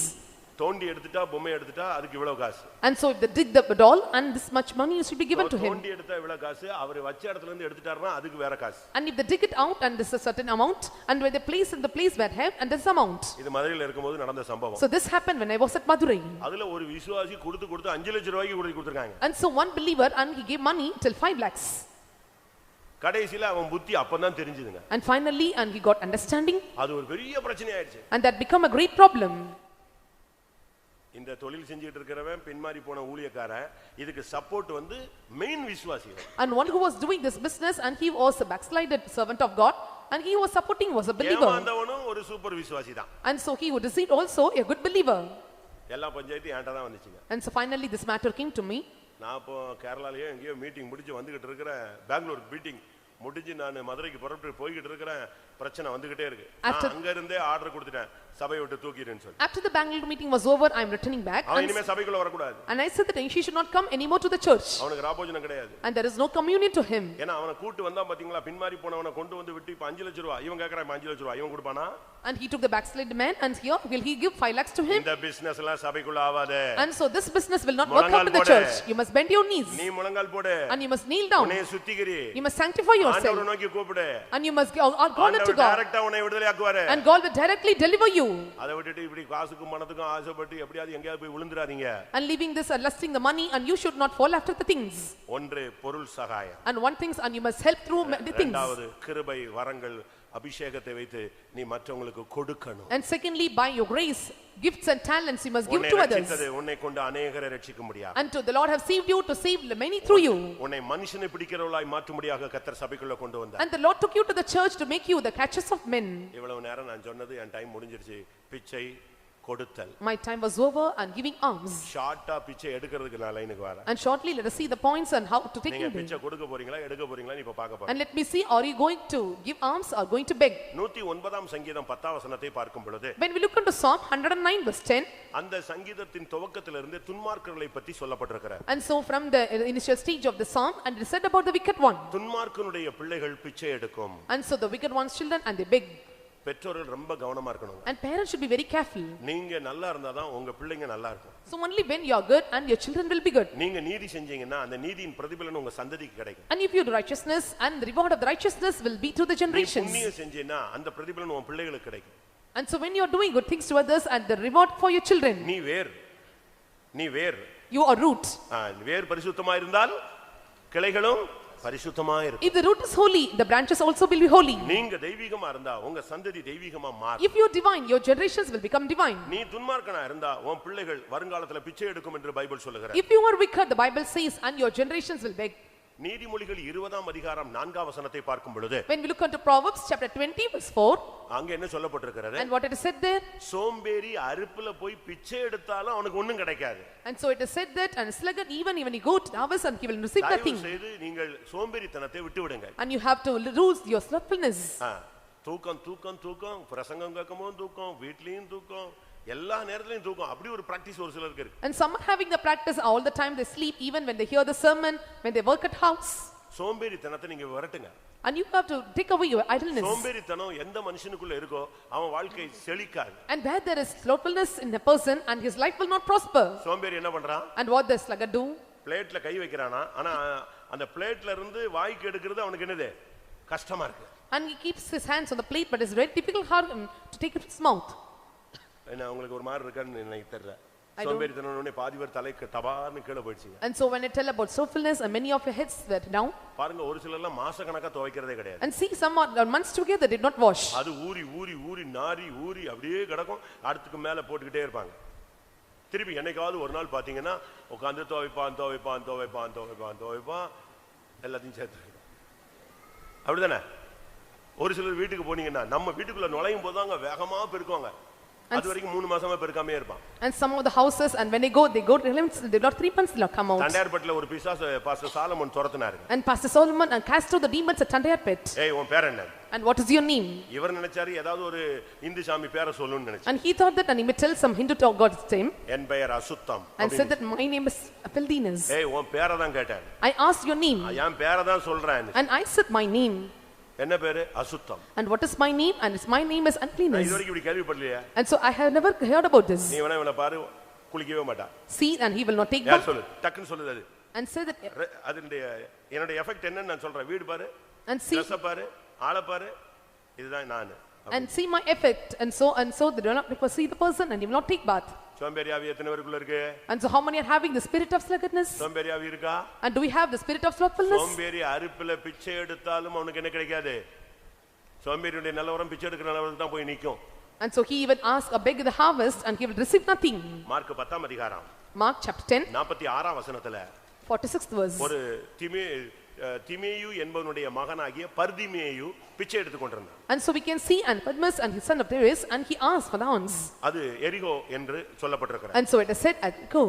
தோண்டி எடுத்துட்டா பொம்மை எடுத்துட்டா அதுக்கு இவ்வளவு காசு. And so if they dig the doll, and this much money should be given to him. தோண்டி எடுத்தா இவ்வளவு காசு, அவர் வச்ச இடத்துல இருந்து எடுத்துட்டாருன்னா அதுக்கு வேற காசு. And if they dig it out and this is a certain amount, and when they place in the place where have and this amount. இது மதுரையில இருக்கும்போது நடந்த சம்பவம். So this happened when I was at Madurai. அதுல ஒரு விசுவாசி கொடுத்து 5 லட்சம் ரூபாய்க்கு கொடுத்திருக்காங்க. And so one believer, and he gave money till 5 lakhs. கடைசில அவன் புத்தி அப்பதான் தெரிஞ்சதுங்க. And finally and he got understanding. அது ஒரு பெரிய பிரச்சனை ஆயிடுச்சு. And that become a great problem. இந்த தொழில் செஞ்சிட்டு இருக்கறவன் பின்மாரி போன ஊழியக்காரன், இதுக்கு சப்போர்ட் வந்து மெயின் விசுவாசி. And one who was doing this business, and he was a backslided servant of God, and he was supporting was a believer. ஏமாந்தவனும் ஒரு சூப்பர் விசுவாசி தான். And so he would receive also a good believer. எல்லா பஞ்சாயத்து ஏன்டா தான் வந்துச்சுங்க. And so finally this matter came to me. நான் இப்போ கேரளாலயே எங்கேயோ மீட்டிங் முடிஞ்சு வந்துகிட்டு இருக்கறேன், பெங்களூர் மீட்டிங் முடிஞ்சு நான் மதுரைக்கு புறப்பட்டு போயிட்டு இருக்கறேன், பிரச்சனை வந்துகிட்டே இருக்கு. அங்க இருந்தே ஆர்டர் கொடுத்துட்டேன், சபையை விட்டு தூக்கிடுன்னு சொல்லி. After the Bangalore meeting was over, I am returning back. அவன் இனிமே சபைக்குள்ள வர கூடாது. And I said that he should not come anymore to the church. அவனுக்கு ராபோஜனம் கிடையாது. And there is no communion to him. ஏனா அவனை கூட்டி வந்தா பாத்தீங்களா, பின்மாரி போனவனை கொண்டு வந்து விட்டு இப்ப 5 லட்சம் ரூபாய் இவன் கேக்குறான், 5 லட்சம் ரூபாய் இவன் கொடுப்பானா? And he took the backslided man, and here will he give 5 lakhs to him? இந்த பிசினஸ் எல்லாம் சபைக்குள்ள ஆவாதே. And so this business will not work out in the church. You must bend your knees. நீ முழங்கால் போடு. And you must kneel down. உன்னை சுத்திகரி. You must sanctify yourself. ஆண்டவரை நோக்கி கூப்பிடு. And you must go to God. டைரக்டா உன்னை விடுதலையாக்குவாரு. And God will directly deliver you. அதை விட்டுட்டு இப்படி காசுக்கும் மனதுக்கும் ஆசைப்பட்டு எப்படியாவது எங்கயாவது போய் விழுந்துறாதீங்க. And leaving this and lusting the money, and you should not fall after the things. ஒன்று பொருள் சகாயம். And one things, and you must help through the things. இரண்டாவது கிருபை வரங்கள் அபிஷேகத்தை வைத்து நீ மற்றவங்களுக்கு கொடுக்கணும். And secondly, by your grace, gifts and talents you must give to others. உன்னை கொண்டு अनेகரை ரட்சிக்க முடியாது. And to the Lord have saved you to save many through you. உன்னை மனுஷனை பிடிக்கிறவளாய் மாற்றும்படியாக கர்த்தர் சபைக்குள்ள கொண்டு வந்தார். And the Lord took you to the church to make you the catchers of men. இவ்வளவு நேரம் நான் சொன்னது என் டைம் முடிஞ்சிருச்சு. பிச்சை கொடுத்தல். My time was over, and giving alms. ஷார்ட்டா பிச்சை எடுக்கிறதுக்கு நான் லைனுக்கு வரேன். And shortly let us see the points and how to take நீங்க it. பிச்சை கொடுக்க போறீங்களா எடுக்க போறீங்களா இப்ப பார்க்க போறோம். And let me see, are you going to give alms or going to beg? 109ஆம் சங்கீதம் 10ஆம் வசனத்தை பார்க்கும் பொழுது, When we look into Psalm 109 verse 10, அந்த சங்கீதத்தின் துவக்கத்திலிருந்து துன்மார்க்கர்களை பற்றி சொல்லப்பட்டிருக்கிறது. and so from the initial stage of the psalm, and it is said about the wicked one. துன்மார்க்கனுடைய பிள்ளைகள் பிச்சை எடுக்கும். And so the wicked one's children, and they beg. பெற்றோர்கள் ரொம்ப கவனமா இருக்கணும். And parents should be very careful. நீங்க நல்லா இருந்தா தான் உங்க பிள்ளைங்க நல்லா இருக்கும். So only when you are good, and your children will be good. நீங்க நீதி செஞ்சீங்கன்னா அந்த நீதியின் பிரதிபலன் உங்க சந்ததிக்கு கிடைக்கும். And if you do righteousness, and the reward of the righteousness will be to the generations. நீ புண்ணியம் செஞ்சீனா அந்த பிரதிபலன் உங்க பிள்ளைகளுக்கு கிடைக்கும். And so when you are doing good things to others, and the reward for your children. நீ வேர் You are root. வேர் பரிசுத்தமா இருந்தால் கிளைகளும் பரிசுத்தமா இருக்கும். If the root is holy, the branches also will be holy. நீங்க தெய்வீகமா இருந்தா உங்க சந்ததி தெய்வீகமா மாறும். If you are divine, your generations will become divine. நீ துன்மார்க்கனா இருந்தா உன் பிள்ளைகள் வருங்காலத்துல பிச்சை எடுக்கும் என்று பைபிள் சொல்லுகிறது. If you are wicked, the Bible says, and your generations will beg. நீதிமொழிகள் 20ஆம் அதிகாரம் 4ஆம் வசனத்தை பார்க்கும் பொழுது When we look into Proverbs chapter 20 verse 4, அங்க என்ன சொல்லப்பட்டிருக்கிறது? and what it is said there, சோம்பேறி அறுப்புல போய் பிச்சை எடுத்தாலும் அவனுக்கு ஒண்ணும் கிடைக்காது. and so it is said that, and sluggard even he go to harvest and he will receive nothing. தயவு செய்து நீங்கள் சோம்பேறித்தனத்தை விட்டு விடுங்க. And you have to lose your slothfulness. தூக்கம் தூக்கம் தூக்கம், பிரசங்கம் கேட்கும்போது தூக்கம், வீட்லயும் தூக்கம், எல்லா நேரத்திலயும் தூக்கம். அப்படி ஒரு பிராக்டிஸ் ஒரு சிலருக்கு இருக்கு. And some are having the practice all the time. They sleep even when they hear the sermon, when they work at house. சோம்பேறித்தனத்தை நீங்க விரட்டுங்க. And you have to take away your idleness. சோம்பேறித்தனம் எந்த மனுஷனுக்குள்ள இருக்கோ அவன் வாழ்க்கை செழிக்காது. And where there is slothfulness in a person, and his life will not prosper. சோம்பேறி என்ன பண்றான்? And what does sluggard do? பிளேட்ல கை வைக்கிறானா, ஆனா அந்த பிளேட்ல இருந்து வாய்க்கு எடுக்கிறது அவனுக்கு என்னது? கஷ்டமா இருக்கு. And he keeps his hands on the plate, but it's very difficult for him to take it in his mouth. என்ன உங்களுக்கு ஒரு மாதிரி இருக்கான்னு எனக்கு தெரியல. சோம்பேறித்தனம்னே பாதி பேர் தலைக்கு தபார்னு கீழ போயிடுச்சு. And so when I tell about slothfulness, and many of your heads were down. பாருங்க ஒரு சிலர் எல்லாம் மாச கணக்கா துவைக்கிறதே கிடையாது. And see some months together did not wash. அது ஊறி ஊறி ஊறி நாரி ஊறி அப்படியே கிடக்கும். அடுத்துக்கு மேல போட்டுக்கிட்டே இருப்பாங்க. திருப்பி என்னைக்காவது ஒரு நாள் பாத்தீங்கன்னா உட்கார்ந்து துவைப்பான் எல்லாத்தையும் சேர்த்து. அப்படிதானே? ஒரு சிலர் வீட்டுக்கு போனீங்கன்னா நம்ம வீட்டுக்குள்ள நுழையும் போதாங்க வேகமா பெருக்குவாங்க. அது வரைக்கும் 3 மாசமா பெருக்காமே இருப்பான். And some of the houses, and when they go they not 3 months they'll come out. தண்டையார்பட்டில ஒரு பிசாசு பாஸ்டர் சாலமன் துரத்துனாரு. And Pastor Solomon and cast out the demons at Tandayarpet. ஏய் உன் பேர் என்ன? And what is your name? இவர் நினைச்சாரு ஏதாவது ஒரு இந்து சாமி பேரை சொல்லணும்னு நினைச்சாரு. And he thought that, and he may tell some Hindu God's name. என் பெயர் அசுத்தம். And said that my name is filthiness. ஏய் உன் பேரை தான் கேட்டேன். I asked your name. என் பேரை தான் சொல்றேன். And I said my name. என்ன பேரு? அசுத்தம். And what is my name? And my name is uncleanness. இது வரைக்கும் இப்படி கேள்விப்படலையா? And so I have never heard about this. நீ வேணா பாரு குளிக்கவே மாட்டான். See, and he will not take யார் bath. சொல்லு டக்குன்னு சொல்லுது அது. And say that, அதனுடைய என்னோட எஃபெக்ட் என்னன்னு நான் சொல்றேன். வீடு பாரு, and see, ட்ரெஸ் பாரு, ஆளை பாரு, இதுதான் நான். and see my effect. And so they do not see the person, and he will not take bath. சோம்பேறியாவி எத்தனை பேருக்குள்ள இருக்கு? And so how many are having the spirit of sluggardness? சோம்பேறியாவி இருக்கா? And do we have the spirit of slothfulness? சோம்பேறி அறுப்புல பிச்சை எடுத்தாலும் அவனுக்கு என்ன கிடைக்காது? சோம்பேறியுடைய நிலவரம் பிச்சை எடுக்கிற நிலவரத்துக்கு தான் போய் நிக்கும். And so he even asked a beg the harvest, and he will receive nothing. Mark 10ஆம் அதிகாரம் Mark chapter 10 46ஆம் வசனத்துல 46th verse. ஒரு திமேயு என்பவனுடைய மகனாகிய பர்திமேயு பிச்சை எடுத்துக் கொண்டிருந்தான். And so we can see, and Padmas and his son of Timaeus, and he asked for the alms. அது எரிகோ என்று சொல்லப்பட்டிருக்கிறது. And so it is said at go.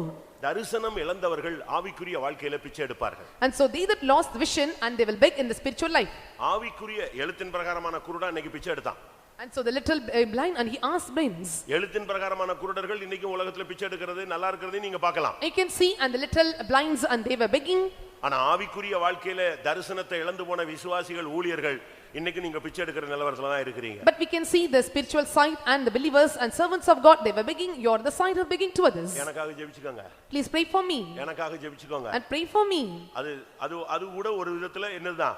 தரிசனம் இழந்தவர்கள் ஆவிக்குரிய வாழ்க்கையில பிச்சை எடுப்பார்கள். And so they that lost the vision, and they will beg in the spiritual life. ஆவிக்குரிய எழுத்தின் பிரகாரமான குருடா இன்னைக்கு பிச்சை எடுத்தான். And so the little blind, and he asked brains. எழுத்தின் பிரகாரமான குருடர்கள் இன்னைக்கு உலகத்துல பிச்சை எடுக்கிறது நல்லா இருக்கிறதை நீங்க பார்க்கலாம். You can see, and the little blinds, and they were begging. ஆனா ஆவிக்குரிய வாழ்க்கையில தரிசனத்தை இழந்து போன விசுவாசிகள் ஊழியர்கள் இன்னைக்கு நீங்க பிச்சை எடுக்கிற நிலவரத்துல தான் இருக்கீங்க. But we can see the spiritual side, and the believers and servants of God, they were begging. You are the side of begging to others. எனக்காக ஜெபிச்சுக்கோங்க. Please pray for me. எனக்காக ஜெபிச்சுக்கோங்க. And pray for me. அது கூட ஒரு விதத்துல என்னதுதான்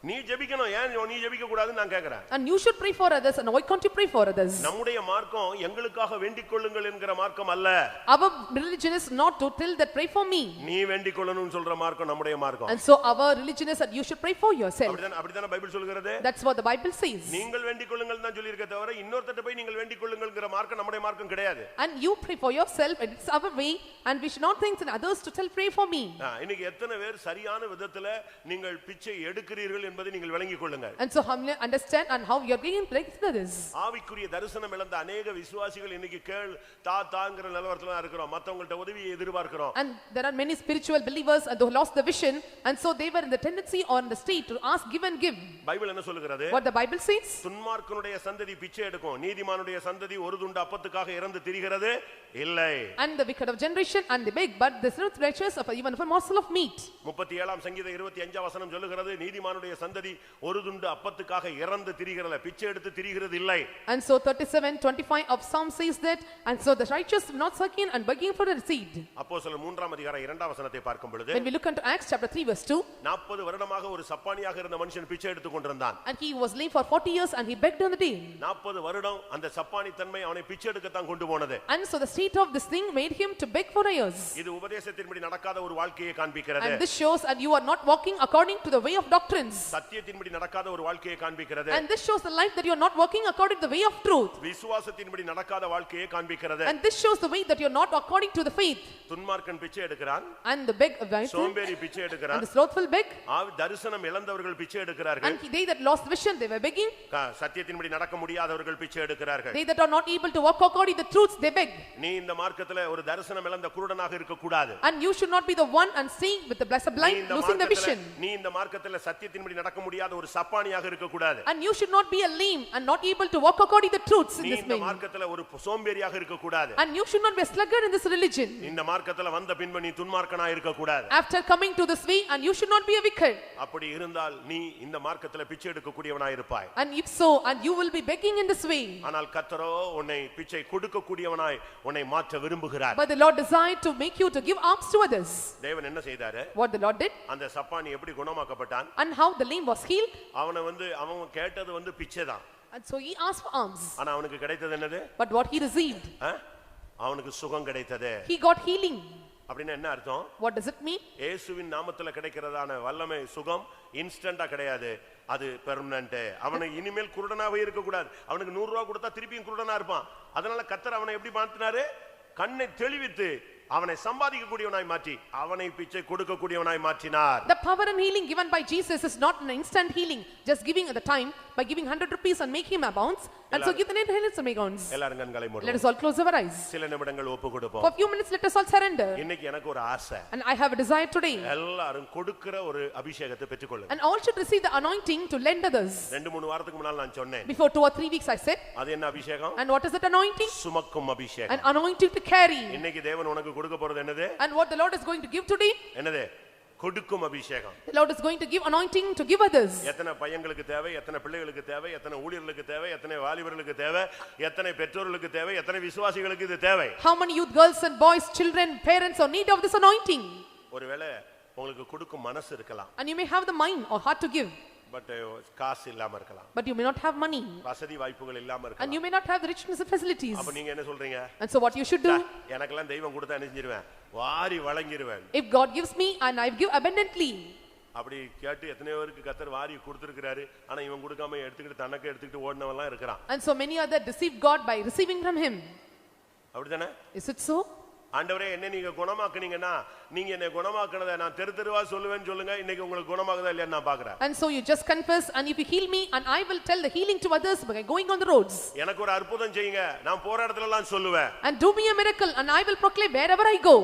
நீ ஜெபிக்கணும். ஏன் நீ ஜெபிக்க கூடாதுன்னு நான் கேக்குறேன். And you should pray for others, and why can't you pray for others? நம்முடைய மார்க்கம் எங்களுக்காக வேண்டிக் கொள்ளுங்கள் என்கிற மார்க்கம் அல்ல. Our religion is not to tell that pray for me. நீ வேண்டிக் கொள்ளணும்னு சொல்ற மார்க்கம் நம்முடைய மார்க்கம். And so our religion is that you should pray for yourself. அப்படிதானே பைபிள் சொல்கிறது. That's what the Bible says. நீங்கள் வேண்டிக் கொள்ளுங்கள் தான் சொல்லி இருக்க தவிர இன்னொருத்தட்ட போய் நீங்கள் வேண்டிக் கொள்ளுங்கள்ங்கற மார்க்கம் நம்முடைய மார்க்கம் கிடையாது. And you pray for yourself, and it's our way, and we should not think that others to tell pray for me. இன்னைக்கு எத்தனை பேர் சரியான விதத்துல நீங்கள் பிச்சை எடுக்கிறீர்கள் என்பதை நீங்கள் விளங்கிக் கொள்ளுங்கள். And so how many understand, and how you are being like this. ஆவிக்குரிய தரிசனம் இழந்த अनेक விசுவாசிகள் இன்னைக்கு தாங்கிற நிலவரத்துல இருக்கிறோம். மத்தவங்கள்ட்ட உதவியை எதிர்பார்க்கிறோம். And there are many spiritual believers, and who lost the vision, and so they were in the tendency or in the state to ask, give and give. Bible என்ன சொல்லுகிறது? What the Bible says? துன்மார்க்கனுடைய சந்ததி பிச்சை எடுக்கும், நீதிமானுடைய சந்ததி ஒரு துண்டு அப்பத்துக்காக இறந்து திரிகிறது இல்லை. And the wicked of generation, and they beg, but the righteous of even for morsel of meat. 37ஆம் சங்கீதம் 25ஆம் வசனம் சொல்லுகிறது, நீதிமானுடைய சந்ததி ஒரு துண்டு அப்பத்துக்காக இறந்து திரிகிறல, பிச்சை எடுத்து திரிகிறது இல்லை. And so 37:25 of Psalm says that, and so the righteous not seeking and begging for a seed. அப்போஸ்தலர் 3ஆம் அதிகாரம் 2ஆம் வசனத்தை பார்க்கும் பொழுது, When we look into Acts chapter 3 verse 2, 40 வருடமாக ஒரு சப்பானியாக இருந்த மனுஷன் பிச்சை எடுத்து கொண்டிருந்தான். and he was lame for 40 years and he begged on the day. 40 வருடம் அந்த சப்பானி தன்மை அவனை பிச்சை எடுக்க தான் கொண்டு போனது. And so the state of this thing made him to beg for years. இது உபதேசத்தின்படி நடக்காத ஒரு வாழ்க்கையை காண்பிக்கிறது. And this shows that you are not walking according to the way of doctrines. சத்தியத்தின்படி நடக்காத ஒரு வாழ்க்கையை காண்பிக்கிறது. And this shows the life that you are not walking according to the way of truth. விசுவாசத்தின்படி நடக்காத வாழ்க்கையை காண்பிக்கிறது. And this shows the way that you are not according to the faith. துன்மார்க்கன் பிச்சை எடுக்கிறான். And the beg சோம்பேறி பிச்சை எடுக்கிறான். and the slothful beg. தரிசனம் இழந்தவர்கள் பிச்சை எடுக்கிறார்கள். And they that lost vision they were begging. சத்தியத்தின்படி நடக்க முடியாதவர்கள் பிச்சை எடுக்கிறார்கள். They that are not able to walk according to the truths they beg. நீ இந்த மார்க்கத்திலே ஒரு தரிசனம் இழந்த குருடனாக இருக்க கூடாது. And you should not be the one and seeing with the blessed blind losing the vision. நீ இந்த மார்க்கத்திலே சத்தியத்தின்படி நடக்க முடியாத ஒரு சப்பானியாக இருக்க கூடாது. And you should not be a lame and not able to walk according to the truths in நீ this இந்த way. மார்க்கத்திலே ஒரு சோம்பேறியாக இருக்க கூடாது. And you should not be a sluggard in this religion. இந்த மார்க்கத்திலே வந்த பின்பு நீ துன்மார்க்கனா இருக்க கூடாது. After coming to this way, and you should not be a wicked. அப்படி இருந்தால் நீ இந்த மார்க்கத்திலே பிச்சை எடுக்க கூடியவனாய் இருப்பாய். And if so, and you will be begging in this way. ஆனால் கர்த்தரோ உன்னை பிச்சை கொடுக்க கூடியவனாய் உன்னை மாற்ற விரும்புகிறார். But the Lord desired to make you to give alms to others. தேவன் என்ன செய்தாரு? What the Lord did? அந்த சப்பானி எப்படி குணமாக்கப்பட்டான்? And how the lame was healed? அவன் கேட்டது பிச்சை தான். And so he asked for alms. ஆனா அவனுக்கு கிடைத்தது என்னது? But what he received? அவனுக்கு சுகம் கிடைத்தது. He got healing. அப்படினா என்ன அர்த்தம்? What does it mean? இயேசுவின் நாமத்திலே கிடைக்கிறதான வல்லமை சுகம் இன்ஸ்டன்ட்டா கிடையாது. அது பெர்மனன்ட். அவனை இனிமேல் குருடனாவே இருக்க கூடாது. அவனுக்கு 100 ரூபாய் கொடுத்தா திருப்பியும் குருடனா இருப்பான். அதனால கர்த்தர் அவனை எப்படி மாத்தினாரு? கண்ணை தெளிவித்து அவனை சம்பாதிக்க கூடியவனாய் மாற்றி அவனை பிச்சை கொடுக்க கூடியவனாய் மாற்றினார். The power and healing given by Jesus is not an instant healing, just giving at the time by giving 100 rupees and make him abounds, and so give the 900 and make ounce. எல்லாரும் கண்களை மூடுவோம். Let us all close our eyes. சில நிமிடங்கள் ஒப்பு கொடுப்போம். For a few minutes let us all surrender. இன்னைக்கு எனக்கு ஒரு ஆசை. And I have a desire today. எல்லாரும் கொடுக்கிற ஒரு அபிஷேகத்தை பெற்றுக்கொள்ளுங்க. And all should receive the anointing to lend others. 2-3 வாரத்துக்கு முன்னால நான் சொன்னேன். Before 2 or 3 weeks I said. அது என்ன அபிஷேகம்? And what is that anointing? சுமக்கும் அபிஷேகம். An anointing to carry. இன்னைக்கு தேவன் உனக்கு கொடுக்க போறது என்னது? And what the Lord is going to give today? என்னது? கொடுக்கும் அபிஷேகம். The Lord is going to give anointing to give others. எத்தனை பையங்களுக்கு தேவை, எத்தனை பிள்ளைகளுக்கு தேவை, எத்தனை ஊழியர்களுக்கு தேவை, எத்தனை வாலிபர்களுக்கு தேவை, எத்தனை பெற்றோர்களுக்கு தேவை, எத்தனை விசுவாசிகளுக்கு இது தேவை? How many youth, girls and boys, children, parents are in need of this anointing? ஒருவேளை உங்களுக்கு கொடுக்கும் மனசு இருக்கலாம். And you may have the mind or heart to give. But காசு இல்லாம இருக்கலாம். But you may not have money. வசதி வாய்ப்புகள் இல்லாம இருக்கலாம். And you may not have the richness and facilities. அப்ப நீங்க என்ன சொல்றீங்க? And so what you should do? எனக்கெல்லாம் தெய்வம் கொடுத்தா என்ன செஞ்சிருவேன்? வாரி வழங்கிடுவேன். If God gives me and I give abundantly. அப்படி கேட்டு எத்தனை பேருக்கு கர்த்தர் வாரி கொடுத்திருக்காரு. ஆனா இவன் கொடுக்காம எடுத்துக்கிட்டு தனக்கு எடுத்துக்கிட்டு ஓடுனவன்லாம் இருக்கான். And so many other deceive God by receiving from him. அப்படிதானே? Is it so? ஆண்டவரே என்ன நீங்க குணமாக்குனீங்கன்னா நீங்க என்ன குணமாக்குனதை நான் தெருவா சொல்லுவேன்னு சொல்லுங்க. இன்னைக்கு உங்களுக்கு குணமாகுதா இல்லையா நான் பார்க்கறேன். And so you just confess, and if you heal me, and I will tell the healing to others by going on the roads. எனக்கு ஒரு அற்புதம் செய்யுங்க, நான் போற இடத்துல எல்லாம் சொல்லுவேன். And do me a miracle, and I will proclaim wherever I go.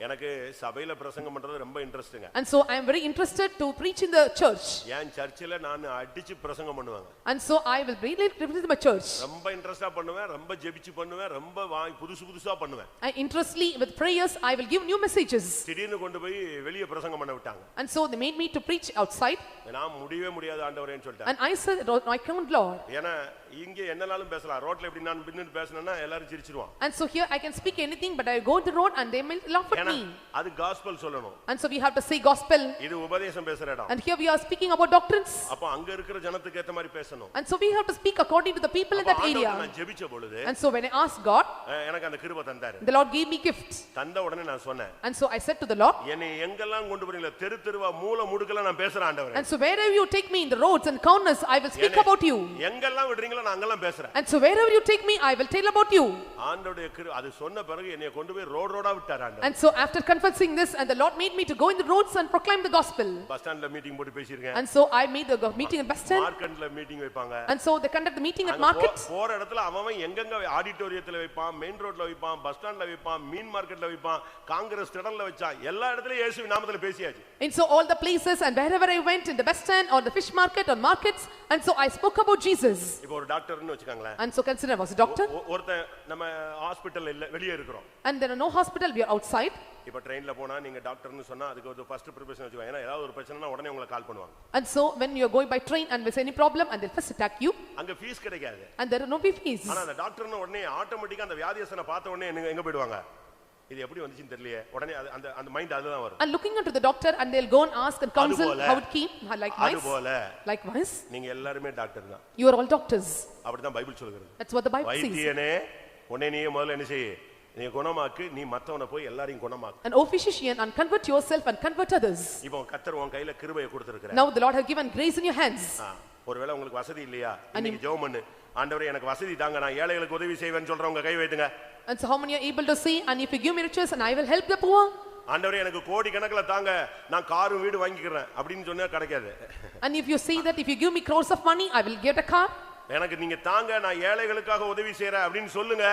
எனக்கு சபையில பிரசங்கம் பண்றது ரொம்ப இன்ட்ரஸ்டிங்க. And so I am very interested to preach in the church. என் சர்ச்சில நான் அடிச்சு பிரசங்கம் பண்ணுவாங்க. And so I will really represent my church. ரொம்ப இன்ட்ரஸ்டா பண்ணுவேன், ரொம்ப ஜெபிச்சு பண்ணுவேன், ரொம்ப புதுசா பண்ணுவேன். I interestly with prayers I will give new messages. திடீர்னு கொண்டு போய் வெளிய பிரசங்கம் பண்ண விட்டாங்க. And so they made me to preach outside. நான் முடியவே முடியாது ஆண்டவரேன்னு சொல்லிட்டேன். And I said, I can't, Lord. ஏனா இங்க என்னனாலும் பேசலாம், ரோட்ல எப்படி நான் பின்னு பேசணும்னா எல்லாரும் சிரிச்சிடுவாங்க. And so here I can speak anything, but I go to the road and they will laugh at me. அது gospel சொல்லணும். And so we have to say gospel. இது உபதேசம் பேசுற இடம். And here we are speaking about doctrines. அப்ப அங்க இருக்கிற ஜனத்துக்கு ஏத்த மாதிரி பேசணும். And so we have to speak according to the people in that area. நான் ஜெபிச்ச பொழுது And so when I asked God, எனக்கு அந்த கிருபை தந்தாரு. the Lord gave me gifts. தந்த உடனே நான் சொன்னேன். And so I said to the Lord, என்னை எங்கெல்லாம் கொண்டு போறீங்களோ தெருவா மூல முடுக்கெல்லாம் நான் பேசுறேன் ஆண்டவரே. And so wherever you take me in the roads and corners I will speak about you. எங்கெல்லாம் விடுறீங்களோ நான் அங்கெல்லாம் பேசுறேன். And so wherever you take me I will tell about you. ஆண்டவருடைய கிருபை அது சொன்ன பிறகு என்னை கொண்டு போய் ரோடா விட்டார் ஆண்டவர். And so after confessing this, and the Lord made me to go in the roads and proclaim the gospel. Bus ஸ்டாண்ட்ல மீட்டிங் போட்டு பேசியிருக்கேன். And so I made the meeting in bus stand. மார்க்கெட்ல மீட்டிங் வைப்பாங்க. And so they conduct the meeting at markets. போற இடத்துல அவன் எங்கங்க ஆடிட்டோரியத்துல வைப்பான், மெயின் ரோட்ல வைப்பான், பஸ் ஸ்டாண்ட்ல வைப்பான், மீன் மார்க்கெட்ல வைப்பான், காங்கிரஸ் திடல்ல வச்சான். எல்லா இடத்துலயும் இயேசுவின் நாமத்துல பேசியாச்சு. And so all the places and wherever I went, in the bus stand or the fish market or markets, and so I spoke about Jesus. இப்போ ஒரு டாக்டர்னு வெச்சுக்கங்களே. And so consider I was a doctor. ஒருத்த நம்ம ஹாஸ்பிடல்ல இல்ல வெளிய இருக்கோம். And there are no hospital, we are outside. இப்ப ட்ரெயின்ல போனா நீங்க டாக்டர்னு சொன்னா அதுக்கு ஒரு ஃபர்ஸ்ட் ப்ரிபரேஷன் வச்சுக்கோங்க. ஏன்னா ஏதாவது ஒரு பிரச்சனைனா உடனே உங்களுக்கு கால் பண்ணுவாங்க. And so when you are going by train and there's any problem and they'll first attack you. அங்க ஃபீஸ் கிடைக்காது. And there are no fees. ஆனா அந்த டாக்டர்ன உடனே ஆட்டோமேட்டிக்கா அந்த வியாதியஸ்தனை பார்த்த உடனே எங்க போய்டுவாங்க? இது எப்படி வந்துச்சுன்னு தெரியலையே. உடனே அந்த மைண்ட் அதுல தான் வரும். And looking into the doctor and they'll go and ask and counsel how it came. Likewise. நீங்க எல்லாரும் டாக்டர் தான். You are all doctors. அப்படி தான் பைபிள் சொல்லுகிறது. That's what the Bible says. வைத்தியனே உன்னை நீ முதல்ல என்ன செய்? நீ குணமாக்கு, நீ மத்தவனை போய் எல்லாரையும் குணமாக்கு. And O physician, and convert yourself and convert others. இப்போ கர்த்தர் உன் கையில கிருபையை கொடுத்திருக்கிறார். Now the Lord has given grace in your hands. ஒருவேளை உங்களுக்கு வசதி இல்லையா? இன்னைக்கு ஜெபம் பண்ணு. ஆண்டவரே எனக்கு வசதி தாங்க, நான் ஏழைகளுக்கு உதவி செய்வேன்னு சொல்றவங்க கை வைத்துங்க. And so how many are able to say, and if you give me riches and I will help the poor? ஆண்டவரே எனக்கு கோடி கணக்குல தாங்க, நான் காரும் வீடு வாங்கிக்கிறேன் அப்படினு சொன்னா கிடைக்காது. And if you say that if you give me crores of money I will get a car? எனக்கு நீங்க தாங்க, நான் ஏழைகளுக்காக உதவி செய்றேன் அப்படினு சொல்லுங்க.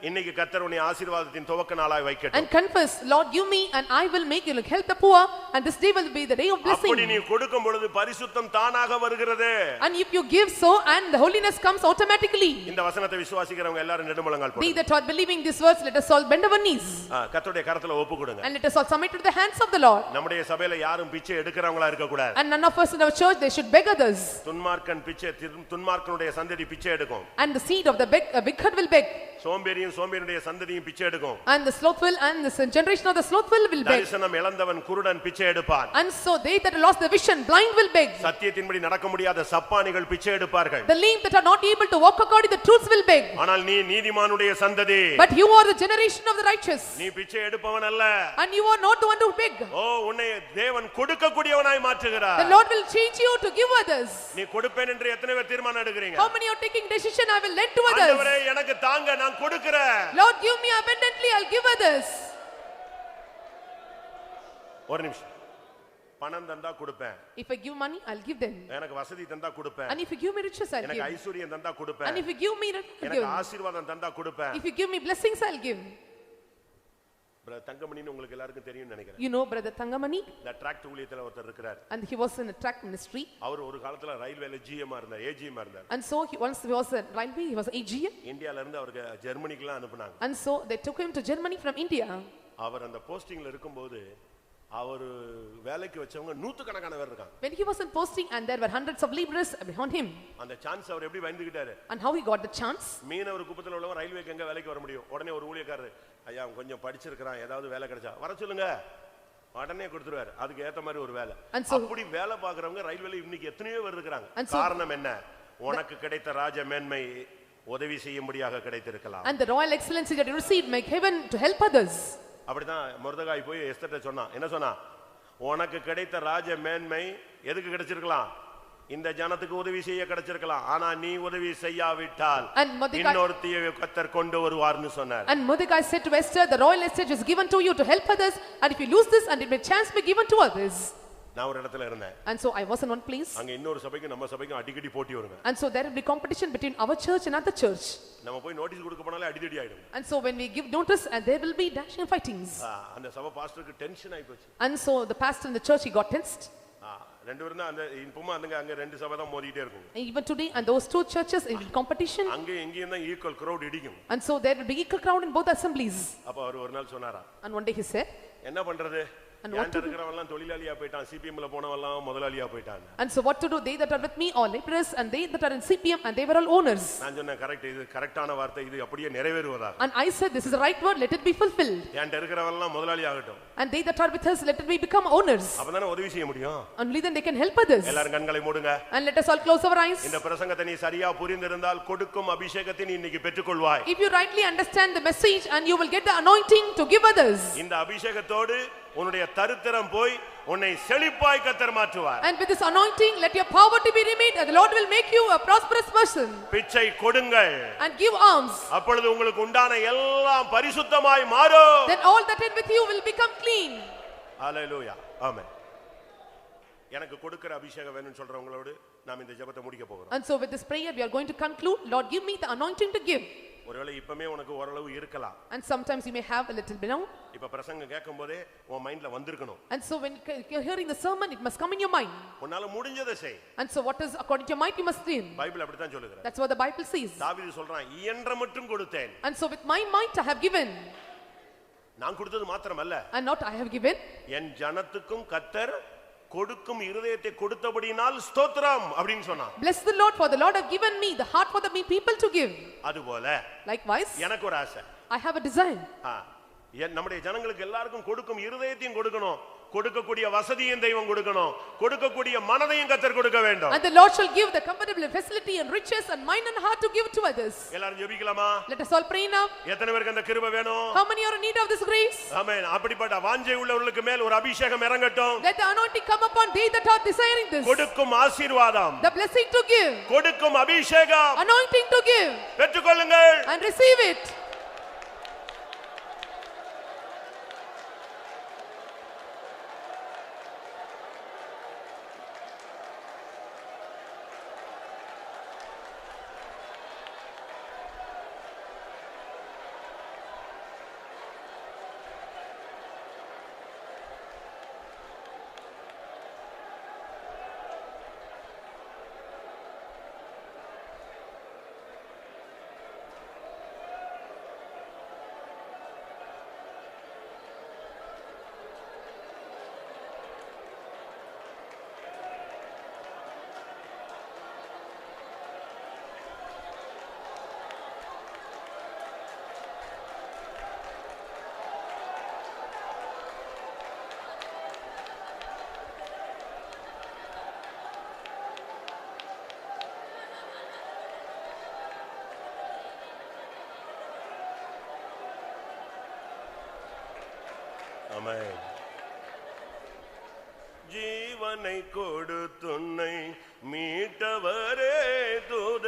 இன்னைக்கு கர்த்தர் உன்னை ஆசீர்வாதத்தின் துவக்க நாளாய் வைக்கட்டும். And confess, Lord give me and I will make you help the poor, and this day will be the day of blessing. அப்படி நீ கொடுக்கும் பொழுது பரிசுத்தம் தானாக வருகிறது. And if you give so, and the holiness comes automatically. இந்த வசனத்தை விசுவாசிக்கிறவங்க எல்லாரும் நெடுமுழங்கால் போடுங்க. They that are believing this words, let us all bend our knees. கர்த்தருடைய கரத்துல ஒப்பு கொடுங்க. And let us all submit to the hands of the Lord. நம்முடைய சபையில யாரும் பிச்சை எடுக்கறவங்களா இருக்க கூடாது. And none of us in our church they should beg others. துன்மார்க்கனுடைய சந்ததி பிச்சை எடுக்கும். And the seed of the wicked will beg. சோம்பேறியுடைய சந்ததியும் பிச்சை எடுக்கும். And the slothful and the generation of the slothful will beg. தரிசனம் இழந்தவன் குருடன் பிச்சை எடுப்பான். And so they that lost the vision blind will beg. சத்தியத்தின்படி நடக்க முடியாத சப்பானிகள் பிச்சை எடுப்பார்கள். The lame that are not able to walk according to the truth will beg. ஆனால் நீ நீதிமானுடைய சந்ததி. But you are the generation of the righteous. நீ பிச்சை எடுப்பவன் அல்ல. And you are not the one to beg. உன்னை தேவன் கொடுக்கக்கூடியவனாய் மாற்றுகிறார். The Lord will change you to give others. நீ கொடுப்பேன் என்று எத்தனை பேர் தீர்மானம் எடுக்கிறீங்க? How many are taking decision I will lend to others? ஆண்டவரே எனக்கு தாங்க, நான் கொடுக்கிறேன். Lord give me abundantly, I'll give others. ஒரு நிமிஷம். பணம் தந்தா கொடுப்பேன். If I give money I'll give them. எனக்கு வசதி தந்தா கொடுப்பேன். And if you give me riches I'll give. எனக்கு ஐஸ்வரியம் தந்தா கொடுப்பேன். And if you give me எனக்கு ஆசீர்வாதம் தந்தா கொடுப்பேன். If you give me blessings I'll give. Brother தங்கமணின்னு உங்களுக்கு எல்லாருக்கும் தெரியும்னு நினைக்கிறேன். You know brother Thangamani? இந்த ட்ராக்ட் ஊழியத்துல ஒருத்தர் இருக்கிறார். And he was in a track ministry. அவர் ஒரு காலத்துல ரயில்வேல ஜிஎம் இருந்தார், ஏஜிஎம் இருந்தார். And so once he was a railway, he was AGM. இந்தியால இருந்து அவருக்கு ஜெர்மனிக்குலாம் அனுப்புனாங்க. And so they took him to Germany from India. அவர் அந்த போஸ்டிங்ல இருக்கும்போது அவர் வேலைக்கு வச்சவங்க நூற்றுக்கணக்கான பேர் இருக்காங்க. When he was in posting and there were hundreds of laborers behind him. அந்த சான்ஸ் அவர் எப்படி வந்துக்கிட்டாரு? And how he got the chance? மீனவர் குப்பத்துல உள்ளவங்க ரயில்வேக்கு எங்க வேலைக்கு வர முடியும்? உடனே ஒரு ஊழியக்காரர், ஐயா கொஞ்சம் படிச்சிருக்கான், ஏதாவது வேலை கிடைச்சா வர சொல்லுங்க, உடனே கொடுத்துருவாரு. அதுக்கு ஏத்த மாதிரி ஒரு வேலை. அப்படி வேலை பார்க்கறவங்க ரயில்வேல இன்னைக்கு எத்தனையோ பேர் இருக்காங்க. காரணம் என்ன? உனக்கு கிடைத்த ராஜ மேன்மை உதவி செய்யும்படியாக கிடைத்திருக்கலாம். And the royal excellency that you received make heaven to help others. அப்படிதான் மொர்தெகாய் போய் எஸ்தர்ட்ட சொன்னான். என்ன சொன்னா? உனக்கு கிடைத்த ராஜ மேன்மை எதுக்கு கிடைச்சிருக்கலாம்? இந்த ஜனத்துக்கு உதவி செய்ய கிடைச்சிருக்கலாம். ஆனா நீ உதவி செய்யாவிட்டால் இன்னொருத்தியை கர்த்தர் கொண்டு வருவார்னு சொன்னார். And Mordecai said to Esther, the royal estate is given to you to help others, and if you lose this and it may chance be given to others. நான் ஒரு இடத்துல இருந்தேன். And so I was in one place. அங்க இன்னொரு சபைக்கு நம்ம சபைக்கு அடிக்கடி போட்டி வருங்க. And so there will be competition between our church and other church. நம்ம போய் நோட்டீஸ் கொடுக்க போனாலே அடிதடி ஆயிடும். And so when we give notice and there will be dashing and fightings. அந்த சபை பாஸ்டருக்கு டென்ஷன் ஆயி போச்சு. And so the pastor in the church he got tensed. ரெண்டு பேரும் தான் அந்த இப்போமா அங்க ரெண்டு சபை தான் மோதிட்டே இருக்கும். Even today and those two churches in competition. அங்க எங்கேயும் தான் ஈக்குவல் crowd இடிக்கும். And so there will be equal crowd in both assemblies. அப்ப அவர் ஒரு நாள் சொன்னாரா? And one day he said, என்ன பண்றது? என்கிட்ட இருக்கிறவெல்லாம் தொழிலாளியா போய்ட்டான், சிபிஎம்ல போனவெல்லாம் முதலாளியா போய்ட்டாங்க. And so what to do? They that are with me are laborers and they that are in CPM and they were all owners. நான் சொன்னேன் கரெக்ட், இது கரெக்ட்டான வார்த்தை, இது அப்படியே நிறைவேறுவதா? And I said this is the right word, let it be fulfilled. என்கிட்ட இருக்கிறவெல்லாம் முதலாளி ஆகட்டும். And they that are with us, let it be become owners. அப்பதானே உதவி செய்ய முடியும். Only then they can help others. எல்லாரும் கண்களை மூடுங்க. And let us all close our eyes. இந்த பிரசங்கத்தை நீ சரியா புரிந்திருந்தால் கொடுக்கும் அபிஷேகத்தை நீ இன்னைக்கு பெற்றுக்கொள்வாய். If you rightly understand the message and you will get the anointing to give others. இந்த அபிஷேகத்தோடு உன்னுடைய தரித்திரம் போய் உன்னை செழிப்பாய் கர்த்தர் மாற்றுவார். And with this anointing let your poverty be removed and the Lord will make you a prosperous person. பிச்சை கொடுங்கள். And give alms. அப்பொழுது உங்களுக்கு உண்டான எல்லாம் பரிசுத்தமாய் மாறும். Then all that is with you will become clean. ஹalleluya. ஆமென். எனக்கு கொடுக்கிற அபிஷேகம் வேணும்னு சொல்றவங்களோடு நாம் இந்த ஜெபத்தை முடிக்க போகிறோம். And so with this prayer we are going to conclude. Lord give me the anointing to give. ஒருவேளை இப்பமே உனக்கு ஓரளவு இருக்கலாம். And sometimes you may have a little bit now. இப்ப பிரசங்கம் கேட்கும்போதே உன் மைண்ட்ல வந்திருக்கணும். And so when you're hearing the sermon it must come in your mind. உன்னால முடிஞ்சதை செய். And so what is according to your might you must do. Bible அப்படி தான் சொல்லுகிறது. That's what the Bible says. தாவீது சொல்றான், இயன்ற மட்டும் கொடுத்தேன். And so with my might I have given. நான் கொடுத்தது மாத்திரமல்ல, and not I have given, என் ஜனத்துக்கும் கர்த்தர் கொடுக்கும் இருதயத்தை கொடுத்தபடியினால் ஸ்தோத்திரம் அப்படினு சொன்னான். bless the Lord, for the Lord have given me the heart for the people to give. அதுபோல Likewise, எனக்கு ஒரு ஆசை. I have a desire. நம்முடைய ஜனங்களுக்கு எல்லாருக்கும் கொடுக்கும் இருதயத்தையும் கொடுக்கணும், கொடுக்கக்கூடிய வசதியும் தெய்வம் கொடுக்கணும், கொடுக்கக்கூடிய மனதையும் கர்த்தர் கொடுக்க வேண்டும். And the Lord shall give the comfortable facility and riches and mind and heart to give to others. எல்லாரும் ஜெபிக்கலாமா? Let us all pray now. எத்தனை பேருக்கு அந்த கிருபை வேணும்? How many are in need of this grace? ஆமென். அப்படிப்பட்ட வாஞ்சை உள்ளவர்களுக்கு மேல் ஒரு அபிஷேகம் இறங்கட்டும். Let the anointing come upon they that are desiring this. கொடுக்கும் ஆசீர்வாதம், The blessing to give, கொடுக்கும் அபிஷேகம் anointing to give, பெற்றுக்கொள்ளுங்கள். and receive it. ஆமென். ஜீவனை கொடுத்துன்னை மீட்டவரே தூத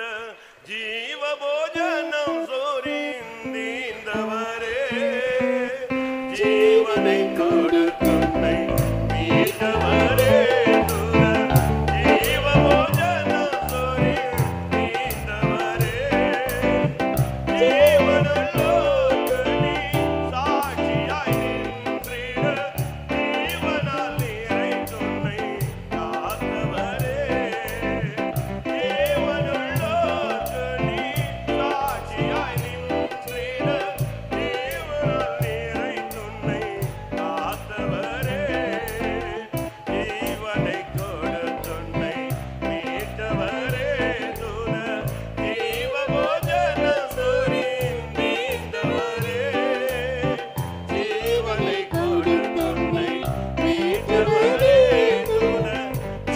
ஜீவ போஜனம் சோரிந்தீந்தவரே, ஜீவனை கொடுத்துன்னை மீட்டவரே தூத ஜீவ போஜனம் சோரிந்தீந்தவரே, ஜீவனுள்ளோர்க்கு நீ சாட்சியாய் நின்றிட ஜீவனால் நிறைந்துன்னை காத்தவரே, ஜீவனுள்ளோர்க்கு நீ சாட்சியாய் நின்றிட ஜீவனால் நிறைந்துன்னை காத்தவரே, ஜீவனை கொடுத்துன்னை மீட்டவரே தூத ஜீவ போஜன சோரிந்தீந்தவரே, ஜீவனை கொடுத்துன்னை மீட்டவரே தூத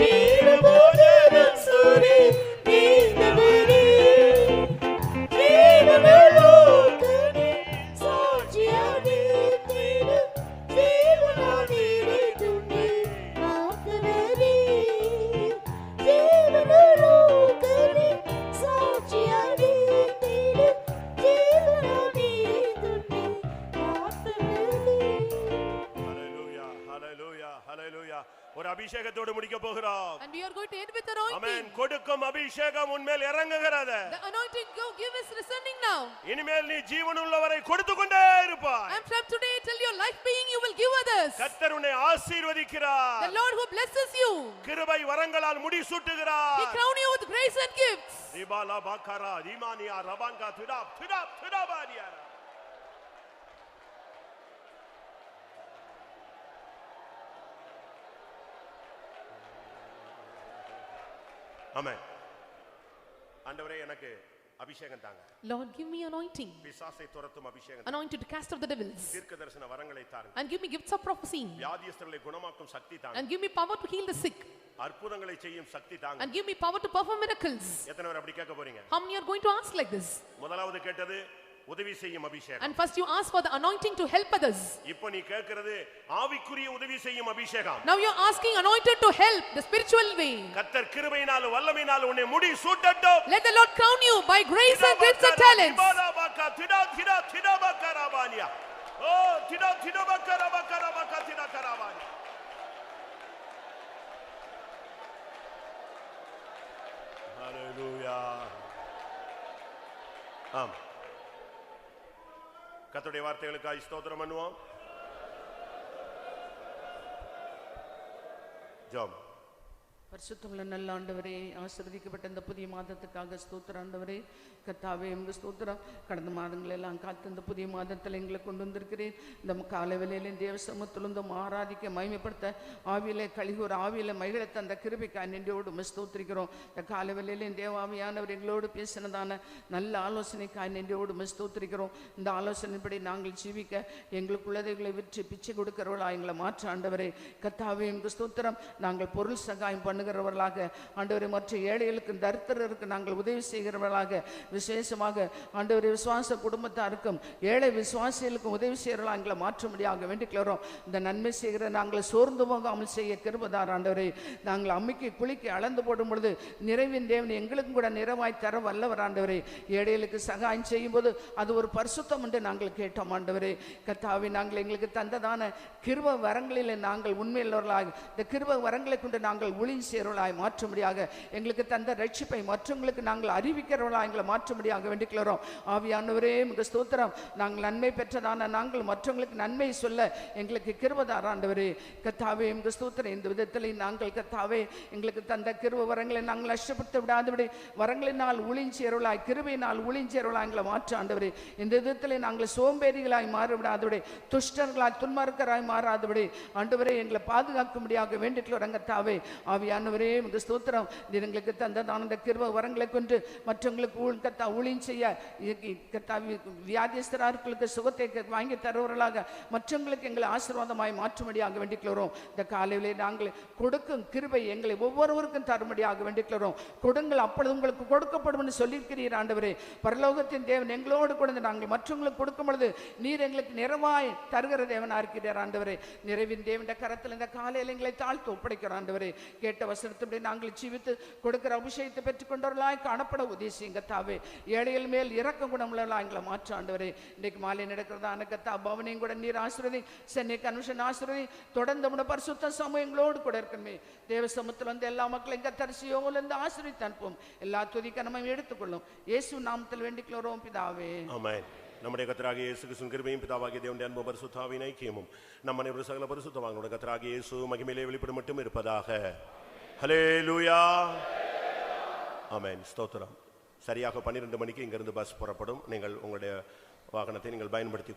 ஜீவ போஜன சோரிந்தீந்தவரே, ஜீவனுள்ளோர்க்கு நீ சாட்சியாய் நின்றிட ஜீவனால் நிறைந்துன்னை காத்தவரே, ஜீவனுள்ளோர்க்கு நீ சாட்சியாய் நின்றிட ஜீவனால் நிறைந்துன்னை காத்தவரே. ஹல்லேலூயா, ஹல்லேலூயா, ஹல்லேலூயா. ஒரு அபிஷேகத்தோடு முடிக்க போகிறோம். And we are going to end with anointing. ஆமென். கொடுக்கும் அபிஷேகம் உன்மேல் இறங்குகிறது. The anointing go give is descending now. இனிமேல் நீ ஜீவனுள்ளவரை கொடுத்து கொண்டே இருப்பாய். And from today till your life being you will give others. கர்த்தர் உன்னை ஆசீர்வதிக்கிறார். The Lord who blesses you, கிருபை வரங்களால் முடி He சூட்டுகிறார். crown you with grace and gifts. ரிபாலா பாக்கரா ரிமானியா ரபாங்கா துடாப் துடாப் துடாபானியா. ஆமென். ஆண்டவரே எனக்கு அபிஷேகம் தாங்க. Lord, give me anointing, பிசாசை துரத்தும் அபிஷேகம். anointed to cast off the devils, தீர்க்கதரிசன வரங்களை தாருங்க. and give me gifts of prophecy, வியாதியஸ்தர்களை குணமாக்கும் சக்தி தாங்க. and give me power to heal the sick, அற்புதங்களை செய்யும் சக்தி தாங்க. and give me power to perform miracles. எத்தனை பேர் அப்படி கேட்க போறீங்க? How many are going to ask like this? முதலாவது கேட்டது உதவி செய்யும் அபிஷேகம். And first you ask for the anointing to help others. இப்போ நீ கேட்கிறது ஆவிக்குரிய உதவி செய்யும் அபிஷேகம். Now you are asking anointed to help the spiritual way. கர்த்தர் கிருபையினால வல்லமையினால உன்னை முடி சூட்டட்டும். Let the Lord crown you by grace and gifts and talents. ரிபாலா பாக்கா திடா திடா திடா பக்கராபானியா. ஓ திடா திடா பக்கராபக்கராபக்கா திடா கராபானியா. ஹalleluya. ஆம். கர்த்தருடைய வார்த்தைகளுக்காக ஸ்தோத்திரம் பண்ணுவோம். ஜெபம். பரிசுத்தமுள்ள நல்ல ஆண்டவரே, ஆசீர்வதிக்கப்பட்ட இந்த புதிய மாதத்துக்காக ஸ்தோத்திரம் ஆண்டவரே. கர்த்தாவே உங்க ஸ்தோத்திரம். கடந்த மாதங்களெல்லாம் காத்து இந்த புதிய மாதத்தில் எங்களை கொண்டு வந்திருக்கிறேன். இந்த காலை வேளையிலே தேவ சமூகத்திலிருந்தும் ஆராதிக்க மகிமைப்படுத்த ஆவியிலே கழிகூர் ஆவியிலே மகிழ தந்த கிருபைக்காய் நன்றியோடு ஸ்தோத்திரிக்கிறோம். இந்த காலை வேளையிலே தேவாவியானவர் எங்களோடு பேசினதான நல்ல ஆலோசனைக்காய் நன்றியோடு ஸ்தோத்திரிக்கிறோம். இந்த ஆலோசனைப்படி நாங்கள் ஜீவிக்க எங்களுக்குள்ளதைகளை விற்று பிச்சை கொடுக்கிறவர்களா எங்களை மாற்ற ஆண்டவரே. கர்த்தாவே உங்க ஸ்தோத்திரம். நாங்கள் பொருள் சகாயம் பண்ணுகிறவர்களாக ஆண்டவரை மற்ற ஏழைகளுக்கு தரித்திரருக்கு நாங்கள் உதவி செய்கிறவர்களாக விசேஷமாக ஆண்டவரை விசுவாச குடும்பத்தாருக்கும் ஏழை விசுவாசிகளுக்கும் உதவி செய்கிறவர்களாக எங்களை மாற்றும்படியாக வேண்டிக்கிறோம். இந்த நன்மை செய்கிற நாங்கள் சோர்ந்து போகாமல் செய்ய கிருபைதார் ஆண்டவரே. நாங்கள் அம்மிக்கு குளிக்கு அளந்து போடும் பொழுது நிறைவின் தேவன் எங்களுக்கும் கூட நிறைவாய் தர வல்லவர் ஆண்டவரே. ஏழைகளுக்கு சகாயம் செய்யும் போது அது ஒரு பரிசுத்தம் என்று நாங்கள் கேட்டோம் ஆண்டவரே. கர்த்தாவே நாங்கள் எங்களுக்கு தந்ததான கிருபை வரங்களில் நாங்கள் உண்மையுள்ளவர்களாக இந்த கிருபை வரங்களை கொண்டு நாங்கள் ஊழியம் செய்கிறவர்களாய் மாற்றும்படியாக எங்களுக்கு தந்த ரட்சிப்பை மற்றவங்களுக்கு நாங்கள் அறிவிக்கிறவர்களாக எங்களை மாற்றும்படியாக வேண்டிக்கிறோம். ஆவியானவரே உங்க ஸ்தோத்திரம். நாங்கள் நன்மை பெற்றதான நாங்கள் மற்றவங்களுக்கு நன்மை சொல்ல எங்களுக்கு கிருபைதார் ஆண்டவரே. கர்த்தாவே உங்க ஸ்தோத்திரம். இந்த விதத்தில் நாங்கள் கர்த்தாவே எங்களுக்கு தந்த கிருபை வரங்களை நாங்கள் நஷ்டப்படுத்த விடாதபடி வரங்களினால் ஊழியம் செய்கிறவர்களாய் கிருபையினால் ஊழியம் செய்கிறவர்களாய் எங்களை மாற்ற ஆண்டவரே. இந்த விதத்தில் நாங்கள் சோம்பேறிகளாய் மாறிவிடாதபடி துஷ்டர்களாய் துன்மார்க்கராய் மாறாதபடி ஆண்டவரே எங்களை பாதுகாக்கும்படியாக வேண்டிக்கிறோம். கர்த்தாவே ஆவியானவரே உங்க ஸ்தோத்திரம். எங்களுக்கு தந்ததான இந்த கிருபை வரங்களை கொண்டு மற்றவங்களுக்கு ஊழியம் செய்ய வியாதிஸ்தர்களுக்கு சுகத்தை வாங்கி தருவர்களாக மற்றவங்களுக்கு எங்களை ஆசீர்வாதமாய் மாற்றும்படியாக வேண்டிக்கிறோம். இந்த காலையிலே நாங்கள் கொடுக்கும் கிருபை எங்களை ஒவ்வொருவருக்கும் தரும்படியாக வேண்டிக்கிறோம். கொடுங்கள் அப்பொழுது உங்களுக்கு கொடுக்கப்படும் என்று சொல்லியிருக்கிறீர் ஆண்டவரே. பரலோகத்தின் தேவன் எங்களோடு கூட நாங்கள் மற்றவங்களுக்கு கொடுக்கும் பொழுது நீர் எங்களுக்கு நிறைவாய் தருகிற தேவனா இருக்கிறார் ஆண்டவரே. நிறைவின் தேவன் கரத்தில் இந்த காலையில் எங்களை தாழ்த்து ஒப்படைக்கிற ஆண்டவரே. கேட்ட வசனத்தை நாங்கள் ஜீவித்து கொடுக்கிற அபிஷேகத்தை பெற்றுக் கொண்டவர்களாய் காணப்பட உதேசிங்க தாவே. ஏழைகள் மேல் இறக்க குணமுள்ளவர்களாய் எங்களை மாற்ற ஆண்டவரே. இன்றைக்கு மாலை நடக்கிறதான கத்தா பவனையும் கூட நீர் ஆசீர்வதி. சென்னை கன்வென்ஷன் ஆசீர்வதி. தொடர்ந்து பரிசுத்த சமூகம் எங்களோடு கூட இருக்கணுமே. தேவ சமூகத்தில் வந்து எல்லா மக்களையும் கத்தரிசியோல இருந்து ஆசீர்வதித்து அனுப்பும். எல்லா துதிக்க நம்ம எடுத்துக்கொள்ளும். இயேசு நாமத்தில் வேண்டிக்கிறோம் பிதாவே. ஆமென். நம்முடைய கர்த்தராகிய இயேசு கிறிஸ்துவின் கிருபையும் பிதாவாகிய தேவனுடைய அன்பும் பரிசுத்தாவின் ஐக்கியமும் நம்ம அனைவரும் சகல பரிசுத்தவான்களுடைய கர்த்தராகிய இயேசு மகிமையிலே வெளிப்படும் மட்டும் இருப்பதாக. ஹல்லேலூயா. ஆமென். ஸ்தோத்திரம். சரியாக 12 மணிக்கு இங்கிருந்து பஸ் புறப்படும். நீங்கள் உங்களுடைய வாகனத்தை நீங்கள் பயன்படுத்தி